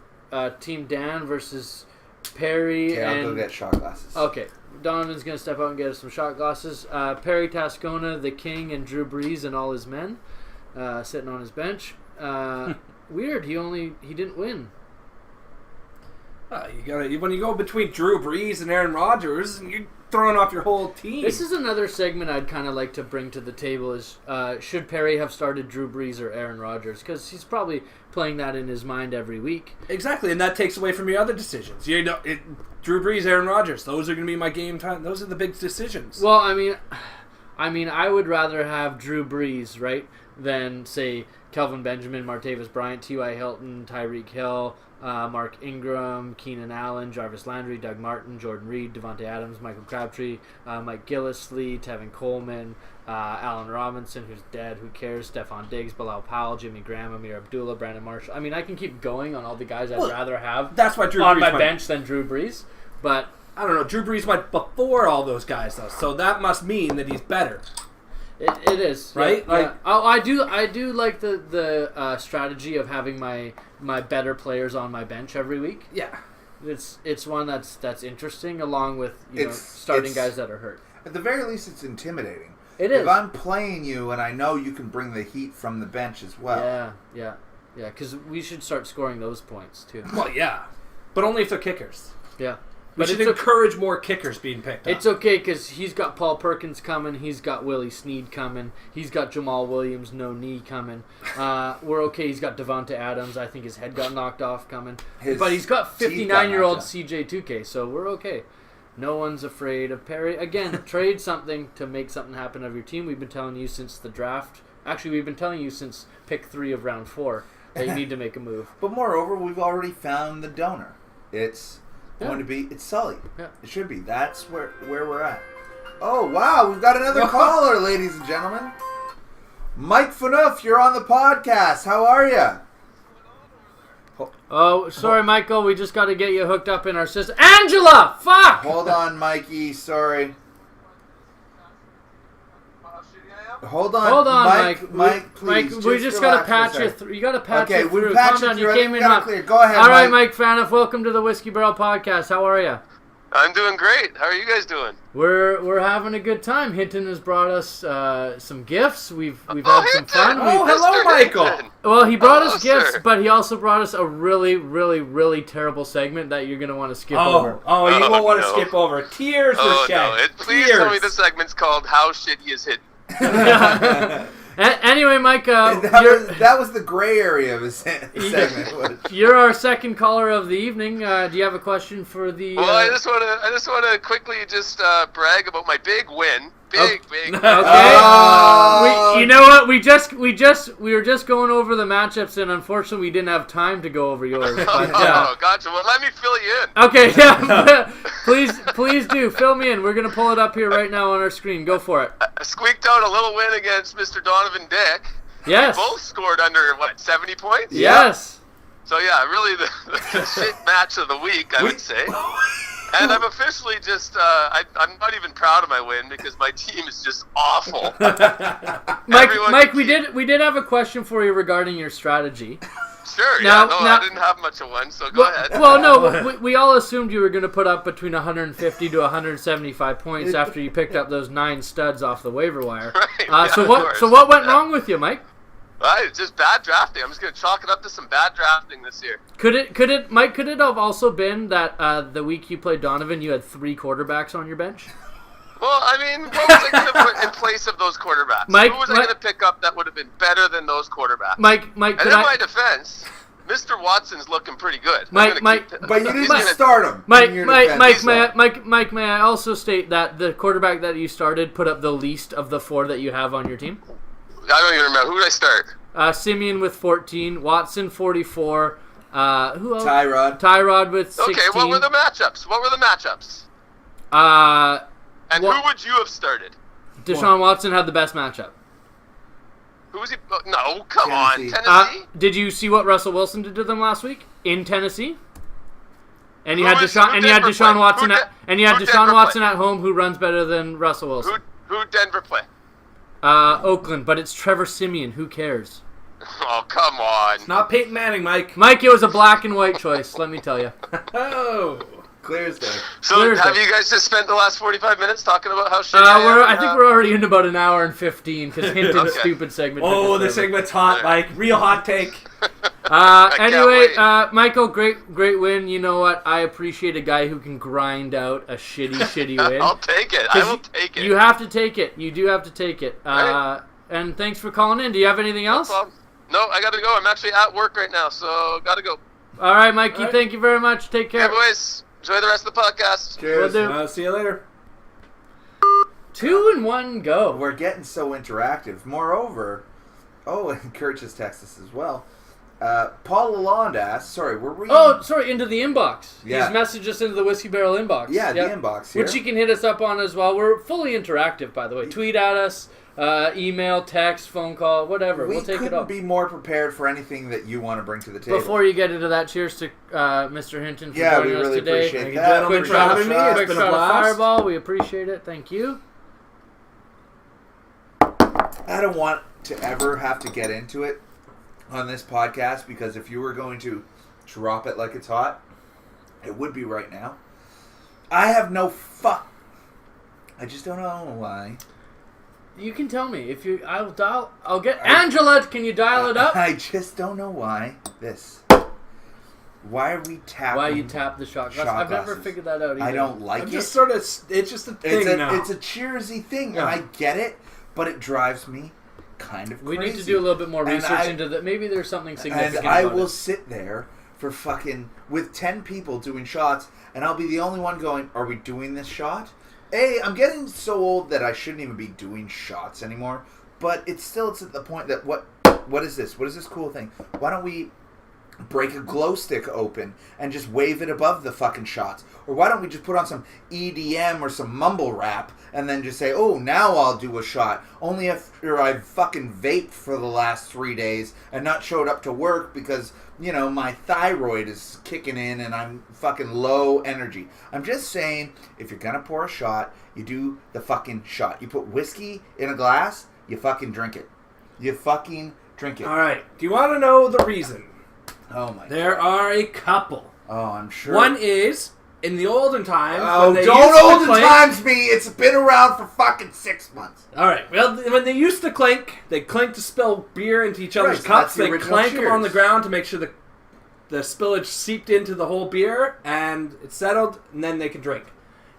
Team Dan versus Perry. Okay, I'll and go get shot glasses. Okay, Donovan's going to step out and get us some shot glasses. Perry Tascona, the king, and Drew Brees and all his men sitting on his bench. Weird, he didn't win. When you go between Drew Brees and Aaron Rodgers, you're throwing off your whole team. This is another segment I'd kind of like to bring to the table is should Perry have started Drew Brees or Aaron Rodgers? Because he's probably playing that in his mind every week. Exactly, and that takes away from your other decisions. Drew Brees, Aaron Rodgers, those are going to be my game time. Those are the big decisions. Well, I mean, I would rather have Drew Brees, right, than, say, Kelvin Benjamin, Martavis Bryant, T.Y. Hilton, Tyreek Hill, Mark Ingram, Keenan Allen, Jarvis Landry, Doug Martin, Jordan Reed, Devontae Adams, Michael Crabtree, Mike Gillislee, Tevin Coleman, Allen Robinson, who's dead, who cares, Stephon Diggs, Bilal Powell, Jimmy Graham, Amir Abdullah, Brandon Marshall. I mean, I can keep going on all the guys I'd rather have that's why Drew on Brees my went- bench than Drew Brees, but I don't know. Drew Brees went before all those guys, though, so that must mean that he's better. It is, right? Yeah. Like, oh, I do like the strategy of having my better players on my bench every week. Yeah. It's one that's interesting, along with starting it's- guys that are hurt. At the very least, it's intimidating. It is. If I'm playing you and I know you can bring the heat from the bench as well. Yeah. Because we should start scoring those points too. Well, yeah, but only if they're kickers. Yeah. We should encourage more kickers being picked up. It's okay because he's got Paul Perkins coming. He's got Willie Snead coming. He's got Jamal Williams, no knee, coming. We're okay. He's got Devonta Adams. I think his head got knocked off coming. But he's got 59-year-old CJ2K, so we're okay. No one's afraid of Perry. Again, trade something to make something happen of your team. We've been telling you since the draft. Actually, we've been telling you since pick 3 of round 4 that you need to make a move. But moreover, we've already found the donor. It's going to be, it's Sully. Yeah. It should be. That's where we're at. Oh, wow. We've got another caller, ladies and gentlemen. Mike Fanuff, you're on the podcast. How are you? Oh, sorry, Michael. We just got to get you hooked up in our system. Angela! Fuck! Hold on, Mikey. Sorry. Hold on, Mike. Mike, please. Mike, we just got to relax patch for a you sec. through. You got to patch Okay, you we through. patched Calm down. you You through. came in We got it hot. clear. Go ahead, All right, Mike. Mike Faniff. Welcome to the Whiskey Barrel Podcast. How are you? I'm doing great. How are you guys doing? We're having a good time. Hinton has brought us some gifts. We've had some fun. Oh, We've- hello, Mr. Michael. Hinton. Well, he brought us Hello, gifts, sir. but he also brought us a really, really, really terrible segment that you're going to want to skip over. You Oh, won't want to no. skip over. Tears were Oh, shed. no. Please Tears. tell me the segment's called How Shit He Is Hidden. Anyway, Mike, That was the gray area of his segment. you're our second caller of the evening. Do you have a question for the... Well, I just want to quickly just brag about my big win. Big. Okay. Oh. You know what? We were just going over the matchups, and unfortunately, we didn't have time to go over yours. But, Oh, gotcha. Well, let me fill you in. okay, yeah. please do fill me in. We're gonna pull it up here right now on our screen. Go for it. I squeaked out a little win against Mr. Donovan Dick. Yes. Both scored under, 70 points? Yes. So, yeah, really the shit match of the week, I would say. And I'm officially just, I'm not even proud of my win because my team is just awful. Mike, Everyone Mike, can we did have a question for you regarding your strategy. Sure, Now- I didn't have much of one, so go ahead. Well, no, we all assumed you were going to put up between 150 to 175 points after you picked up those 9 studs off the waiver wire. Right, So of what? course. So what went wrong with you, Mike? It's just bad drafting. I'm just going to chalk it up to some bad drafting this year. Could it, Mike? Could it have also been that the week you played Donovan, you had 3 quarterbacks on your bench? Well, I mean, what was I going to put in place of those quarterbacks? Mike, Who was I going to pick up that would have been better than those quarterbacks? Mike, and could in I? my defense, Mr. Watson's looking pretty good. Mike, But you didn't gonna- start him. Mike, in your Mike, defense. Mike, may I also state that the quarterback that you started put up the least of the 4 that you have on your team? I don't even remember. Who did I start? Simeon with 14, Watson 44. Who else? Tyrod with 16. Okay, what were the matchups? And What- who would you have started? Deshaun Watson had the best matchup. Who was he? No, come on. Tennessee. Tennessee? Did you see what Russell Wilson did to them last week in Tennessee? And you Who had is- Deshaun, who and you had Denver Deshaun play? Watson Who at, De- and you had who Deshaun Denver Watson play? at home, who runs better than Russell Wilson. Who Denver play? Oakland, but it's Trevor Simeon. Who cares? Oh, come on. Not Peyton Manning, Mike. Mike, it was a black and white choice. Let me tell you. Oh. Clear as day. So Thursday. have you guys just spent the last 45 minutes talking about how shitty I am? I think we're already in about an hour and 15 because Hinton's Okay. stupid segment. Oh, took the us forever. segment's hot, Mike. Real hot take. can't Anyway, wait. Michael, great win. You know what? I appreciate a guy who can grind out a shitty win. I'll take it. I will take it. You have to take it. You do have to take it. Right. And thanks for calling in. Do you have anything else? No, I gotta go. I'm actually at work right now, so gotta go. All right, Mikey. All right. Thank you very much. Take care. Hey, boys. Enjoy the rest of the podcast. Cheers. Will do. See you later. 2 and 1 go. We're getting so interactive. Moreover, and Kurt just texted us as well. Paul Lalonde asks, sorry, we're reading. Oh, sorry, into the inbox. Yeah. He's messaged us into the Whiskey Barrel inbox. Yeah, Yep. the inbox here. Which you can hit us up on as well. We're fully interactive, by the way. Tweet at us, email, text, phone call, whatever. We We'll take it couldn't up. be more prepared for anything that you want to bring to the table. Before you get into that, cheers to Mr. Hinton for Yeah, joining we us really today. appreciate Thank you, that. gentlemen, Quick for shot, having me. quick It's been a shot of blast. Fireball. We appreciate it. Thank you. I don't want to ever have to get into it on this podcast because if you were going to drop it like it's hot, it would be right now. I have no I just don't know why. You can tell me if you. I'll get Angela. Can you dial it up? I just don't know why this. Why are we tapping? Why you tap the shot glass? I've never glasses? figured that out either. I don't like I'm it. just sort of. It's just a thing now. It's a cheersy thing, Yeah. and I get it, but it drives me kind of We crazy. need to do a little bit more And research into that. Maybe there's something significant And I about will it. sit there for with 10 people doing shots, and I'll be the only one going, are we doing this shot? I'm getting so old that I shouldn't even be doing shots anymore, but it's at the point that what is this? What is this cool thing? Why don't we break a glow stick open and just wave it above the fucking shots? Or why don't we just put on some EDM or some mumble rap and then just say, oh, now I'll do a shot. Only after I've fucking vaped for the last 3 days and not showed up to work because, my thyroid is kicking in and I'm fucking low energy. I'm just saying, if you're gonna pour a shot, you do the fucking shot. You put whiskey in a glass, you fucking drink it. You fucking drink it. All right. Do you want to know the reason? Oh my There God. are a couple. Oh, I'm sure. One is in the olden times. Oh, when they don't used to olden clink- times me. It's been around for fucking 6 months. All right. Well, when they used to clink, they clinked to spill beer into each other's Right, so cups. that's the They original clank them on cheers. the ground to make sure the spillage seeped into the whole beer and it settled, and then they can drink.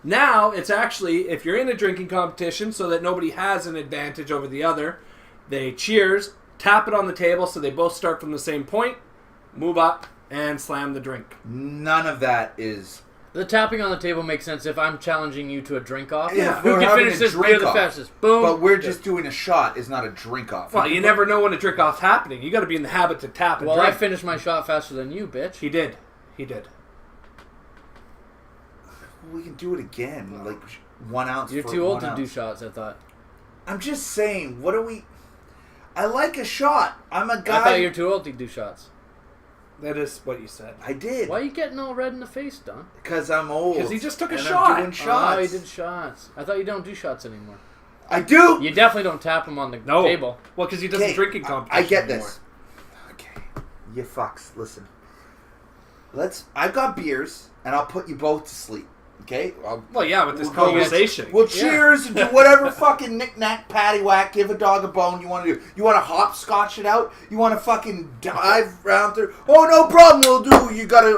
Now, it's actually, if you're in a drinking competition so that nobody has an advantage over the other, they cheers, tap it on the table so they both start from the same point, move up, and slam the drink. None of that is. The tapping on the table makes sense if I'm challenging you to a drink off. Yeah, Who we're can having finish a this drink beer the off. fastest? Boom. But we're just doing a shot. Is not a drink off. Well, you never know when a drink off's happening. You got to be in the habit to tap and Well, drink. I finished my shot faster than you, bitch. He did. We can do it again. Like 1 ounce. You're for too old 1 to do ounce. shots, I thought. I'm just saying. What are we? I like a shot. I'm a guy. I thought you were too old to do shots. That is what you said. I did. Why are you getting all red in the face, Don? Because I'm old. 'Cause he just took a and shot. I'm doing shots. Oh, you did shots. I thought you don't do shots anymore. I do. You definitely don't tap them on the No. table. Well, because he doesn't Okay, drink in competition I get anymore. this. Okay. You fucks, listen. I've got beers, and I'll put you both to sleep. Okay? Well, yeah, with this We'll go conversation. We'll cheers and do whatever fucking knick-knack, paddywhack, give a dog a bone you want to do. You want to hopscotch it out? You want to fucking dive round through? Oh, no problem, we'll do. You got to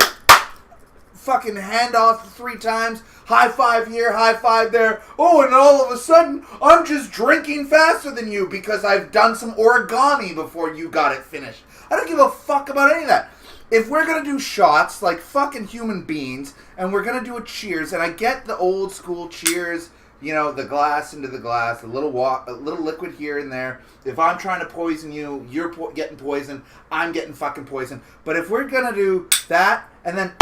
fucking hand off 3 times. High five here, high five there. Oh, and all of a sudden, I'm just drinking faster than you because I've done some origami before you got it finished. I don't give a fuck about any of that. If we're going to do shots like fucking human beings, and we're going to do a cheers, and I get the old school cheers, you know, the glass into the glass, a little liquid here and there. If I'm trying to poison you, you're getting poisoned, I'm getting fucking poisoned. But if we're going to do that, and then,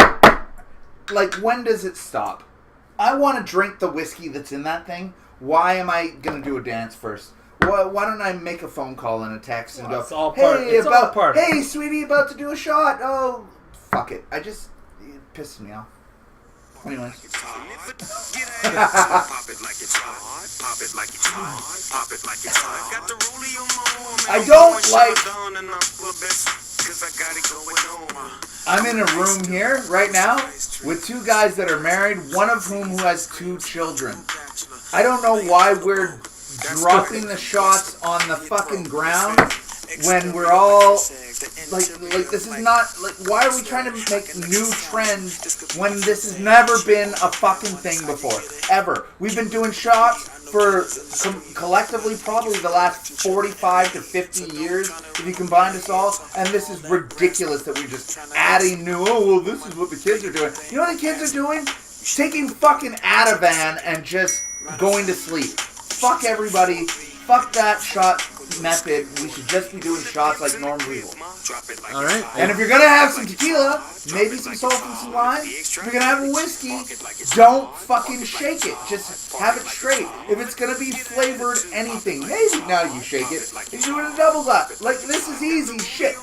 like, when does it stop? I want to drink the whiskey that's in that thing. Why am I going to do a dance first? Why don't I make a phone call and a text and go, hey, sweetie, about to do a shot. Oh, fuck it. It pisses me off. Anyway. I don't like... I'm in a room here right now with 2 guys that are married, one of whom who has 2 children. I don't know why we're dropping the shots on the fucking ground when we're all like this is not like, why are we trying to make new trends when this has never been a fucking thing before, ever? We've been doing shots for collectively probably the last 45 to 50 years if you combine us all, and this is ridiculous that we're just adding new, this is what the kids are doing. You know what the kids are doing? Taking fucking Ativan and just going to sleep. Fuck everybody. Fuck that shot method. We should just be doing shots like normal people. Alright. And if you're going to have some tequila, maybe some salt and some lime, if you're going to have a whiskey, don't fucking shake it. Just have it straight. If it's going to be flavored anything, maybe now you shake it. You do it in a double up. Like, this is easy shit.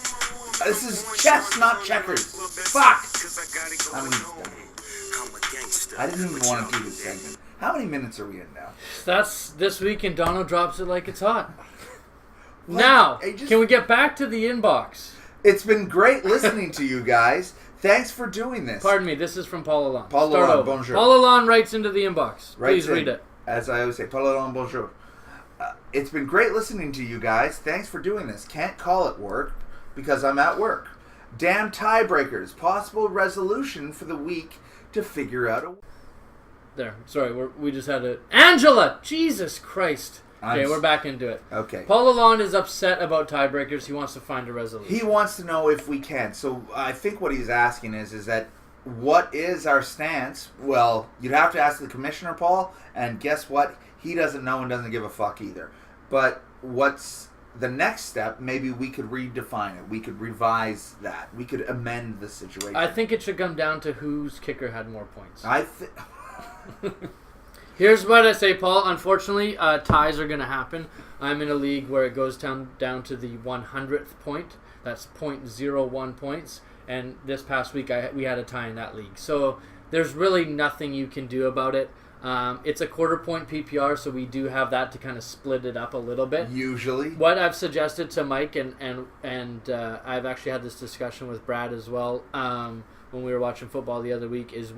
This is chess, not checkers. Fuck. I didn't even want to do this segment. How many minutes are we in now? That's this week, and Dono drops it like it's hot. Now, can we get back to the inbox? It's been great listening to you guys. Thanks for doing this. Pardon me, this is from Paul Alon. Paul Alon, bonjour. Paul Alon writes into the inbox. Please read it. As I always say, Paul Alon, bonjour. It's been great listening to you guys. Thanks for doing this. Can't call it work because I'm at work. Damn tiebreakers. Possible resolution for the week to figure out a... There. Sorry, we just had a... Angela! Jesus Christ. Okay, we're back into it. Okay. Paul Lalonde is upset about tiebreakers. He wants to find a resolution. He wants to know if we can. So I think what he's asking is that what is our stance? Well, you'd have to ask the commissioner, Paul, and guess what? He doesn't know and doesn't give a fuck either. But what's the next step? Maybe we could redefine it. We could revise that. We could amend the situation. I think it should come down to whose kicker had more points. Here's what I say, Paul. Unfortunately, ties are going to happen. I'm in a league where it goes down to the 100th point. That's 0.01 points. And this past week, we had a tie in that league. So there's really nothing you can do about it. It's a quarter-point PPR, so we do have that to kind of split it up a little bit. Usually. What I've suggested to Mike, and I've actually had this discussion with Brad as well when we were watching football the other week, is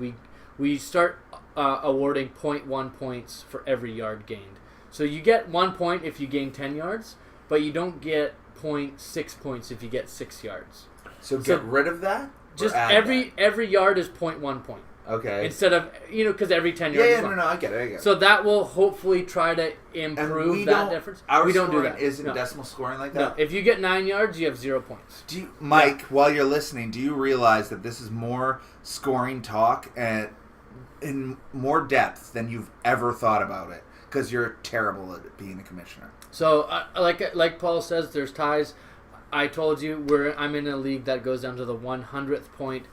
we start awarding 0.1 points for every yard gained. So you get 1 point if you gain 10 yards, but you don't get 0.6 points if you get 6 yards. So get rid of that? Just every yard is 0.1 point. Okay. Instead of, because every 10 yards is no, I get it. So that will hopefully try to improve that difference. We don't do that. Isn't decimal scoring like that? No. If you get 9 yards, you have 0 points. Mike, while you're listening, do you realize that this is more scoring talk and in more depth than you've ever thought about it? Because you're terrible at being a commissioner. So, like Paul says, there's ties. I told you I'm in a league that goes down to the 100th point.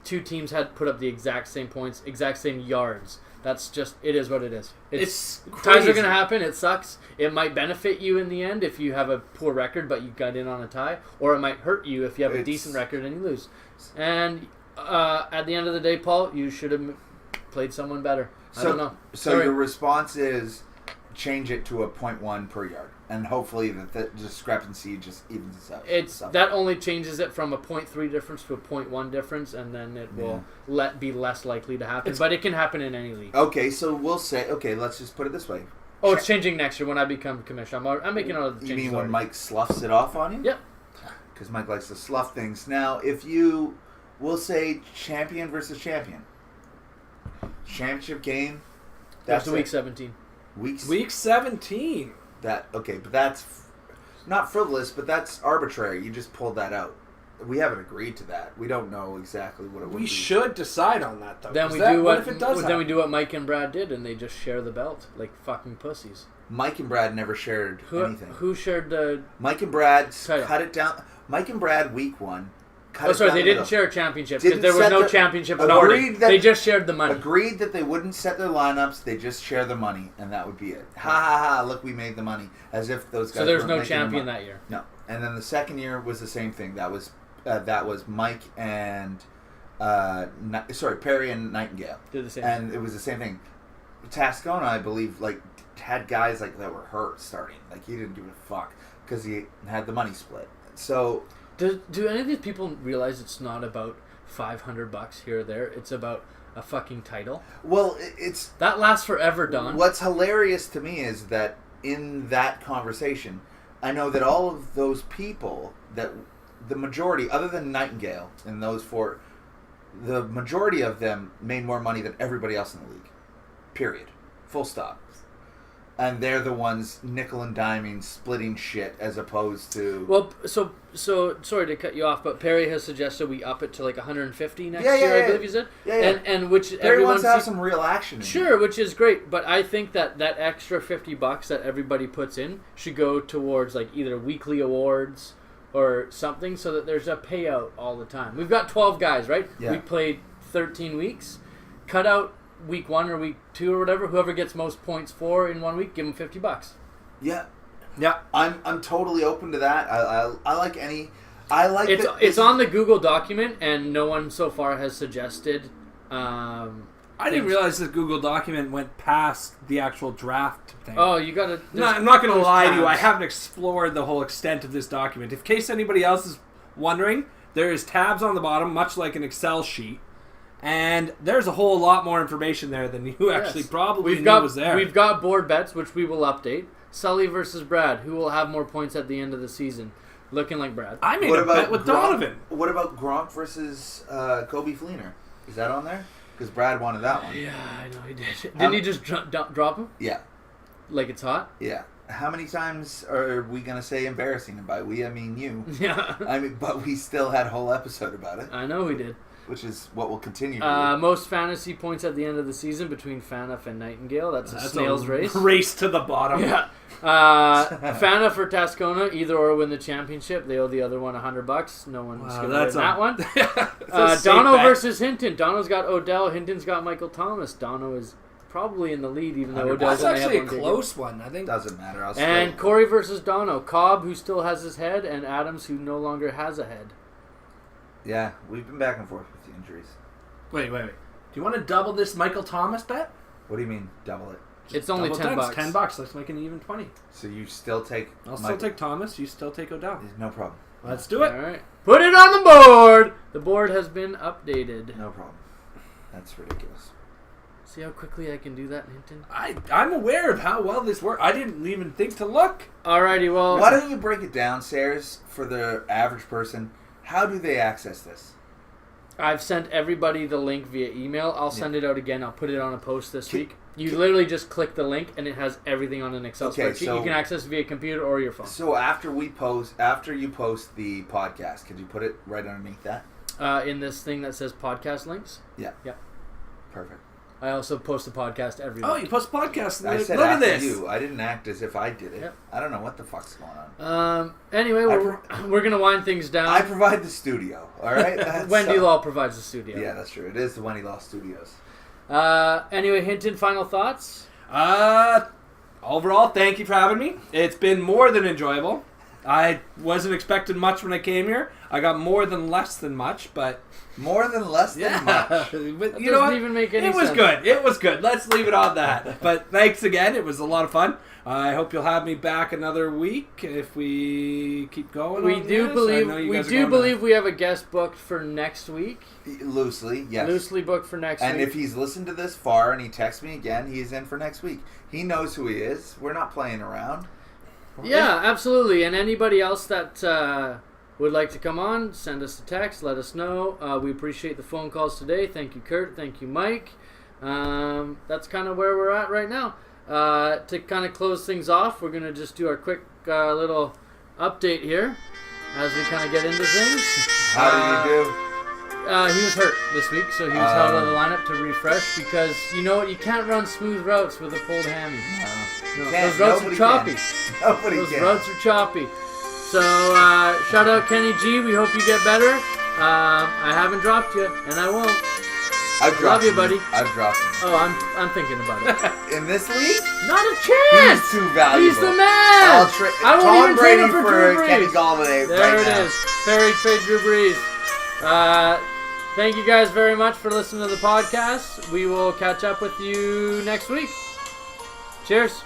2 teams had put up the exact same points, exact same yards. That's just, it is what it is. It's ties are going to happen. It sucks. It might benefit you in the end if you have a poor record, but you got in on a tie, or it might hurt you if you have a decent record and you lose. And at the end of the day, Paul, you should have played someone better. I don't know. So your response is change it to a 0.1 per yard. and hopefully the discrepancy just evens itself. That only changes it from a 0.3 difference to a 0.1 difference, and then it will be less likely to happen. But it can happen in any league. Okay, so we'll say, let's just put it this way. Oh, it's changing next year when I become commissioner. I'm making all the changes. You mean when already. Mike sloughs it off on you? Yep. Because Mike likes to slough things. Now, we'll say champion versus champion. Championship game. That's week 17. Week 17. But that's not frivolous, but that's arbitrary. You just pulled that out. We haven't agreed to that. We don't know exactly what it would be. We should decide on that, though. Then we do what Mike and Brad did, and they just share the belt like fucking pussies. Mike and Brad never shared anything. Who shared the... Mike and Brad cut it down. Mike and Brad, week 1. They didn't share a championship because there was no championship awarded. They just shared the money. Agreed that they wouldn't set their lineups. They just share the money, and that would be it. Ha ha ha! Look, we made the money. As if those guys. So there's no champion that year. No. And then the second year was the same thing. That was Mike and Perry and Nightingale Did the same. And it was the same thing. Tascona, I believe, had guys that were hurt starting. He didn't give a fuck because he had the money split. So. Do any of these people realize it's not about $500 here or there? It's about a fucking title. Well, that lasts forever, Don. What's hilarious to me is that in that conversation, I know that all of those people, that the majority, other than Nightingale and those four, the majority of them made more money than everybody else in the league. Period. Full stop. And they're the ones nickel and diming, splitting shit, as opposed to... Well, so sorry to cut you off, but Perry has suggested we up it to 150 next year, I believe you said. Yeah. And which Perry wants to have some real action. Sure, which is great, but I think that extra $50 that everybody puts in should go towards either weekly awards or something, so that there's a payout all the time. We've got 12 guys, right? Yeah. We played 13 weeks. Cut out week 1 or week 2 or whatever, whoever gets most points for in 1 week, give them $50. Yeah. I'm totally open to that. I like any. I like it's on the Google document, and no one so far has suggested. I didn't realize this Google document went past the actual draft thing. Oh, you gotta. No, I'm not going to lie to you. I haven't explored the whole extent of this document. In case anybody else is wondering, there is tabs on the bottom, much like an Excel sheet. And there's a whole lot more information there than you actually probably knew was there. We've got board bets, which we will update. Sully versus Brad. Who will have more points at the end of the season? Looking like Brad. I made a bet with Donovan. What about Gronk versus Kobe Fleener? Is that on there? Because Brad wanted that one. Yeah, I know he did. Didn't he just drop him? Yeah. Like it's hot? Yeah. How many times are we going to say embarrassing? And by we, I mean you. Yeah. But we still had a whole episode about it. I know we did. Which is what we'll continue to do. Most fantasy points at the end of the season between Faneuf and Nightingale. That's a snail's race. Race to the bottom. Yeah. Faneuf or Tascona, either or win the championship. They owe the other one $100. No one's going to win that one. Dono versus Hinton. Dono's got Odell. Hinton's got Michael Thomas. Dono is probably in the lead, even though Odell's only have one. That's actually a close one, I think. Doesn't matter. And Corey versus Dono. Cobb, who still has his head, and Adams, who no longer has a head. Yeah, we've been back and forth with the injuries. Wait. Do you want to double this Michael Thomas bet? What do you mean, double it? It's only $10. $10. Let's make it even 20. So you still take... I'll still take Thomas. You still take Odell. No problem. Let's do it. All right. Put it on the board! The board has been updated. No problem. That's ridiculous. See how quickly I can do that, Hinton? I'm aware of how well this works. I didn't even think to look. Alrighty, well... Why don't you break it down, Sayers, for the average person? How do they access this? I've sent everybody the link via email. I'll send it out again. I'll put it on a post this week. You literally just click the link, and it has everything on an Excel spreadsheet. You can access it via computer or your phone. So after you post the podcast, could you put it right underneath that? In this thing that says podcast links? Yeah. Yeah. Perfect. I also post a podcast every week. Oh, you post podcasts. I said look after at this. you. I didn't act as if I did it. Yep. I don't know what the fuck's going on. Anyway, we're going to wind things down. I provide the studio, all right? Wendy Law provides the studio. Yeah, that's true. It is the Wendy Law Studios. Anyway, Hinton, final thoughts? Overall, thank you for having me. It's been more than enjoyable. I wasn't expecting much when I came here. I got more than less than much, but More than less than much. but That you know doesn't what? even make any It was sense. good. It was good. Let's leave it on that. But thanks again. It was a lot of fun. I hope you'll have me back another week if we keep going. We on do this. I believe know you we guys are do going believe we have a guest booked for next week. Loosely, yes. Loosely booked for next And week. if he's listened to this far and he texts me again, he's in for next week. He knows who he is. We're not playing around. Yeah, absolutely. And anybody else that would like to come on, send us a text. Let us know. We appreciate the phone calls today. Thank you, Kurt. Thank you, Mike. That's kind of where we're at right now. To kind of close things off, we're going to just do our quick little update here as we kind of get into things. How did you do? He was hurt this week, so he was held out of the lineup to refresh because, you know what, you can't run smooth routes with a pulled hammy. No, Can't. those routes are Nobody choppy. can. Nobody Those can. routes are choppy. So, shout out Kenny G. We hope you get better. I haven't dropped you, and I won't. I've dropped Love you, him. buddy. I've dropped him. Oh, I'm thinking about it. In this league? Not a chance. He's too valuable. He's the man. I'll trade I won't Tom even trade Brady him for Drew Brees. Kenny Galladay There right it now. is. Ferry trade Drew Brees. Thank you guys very much for listening to the podcast. We will catch up with you next week. Cheers.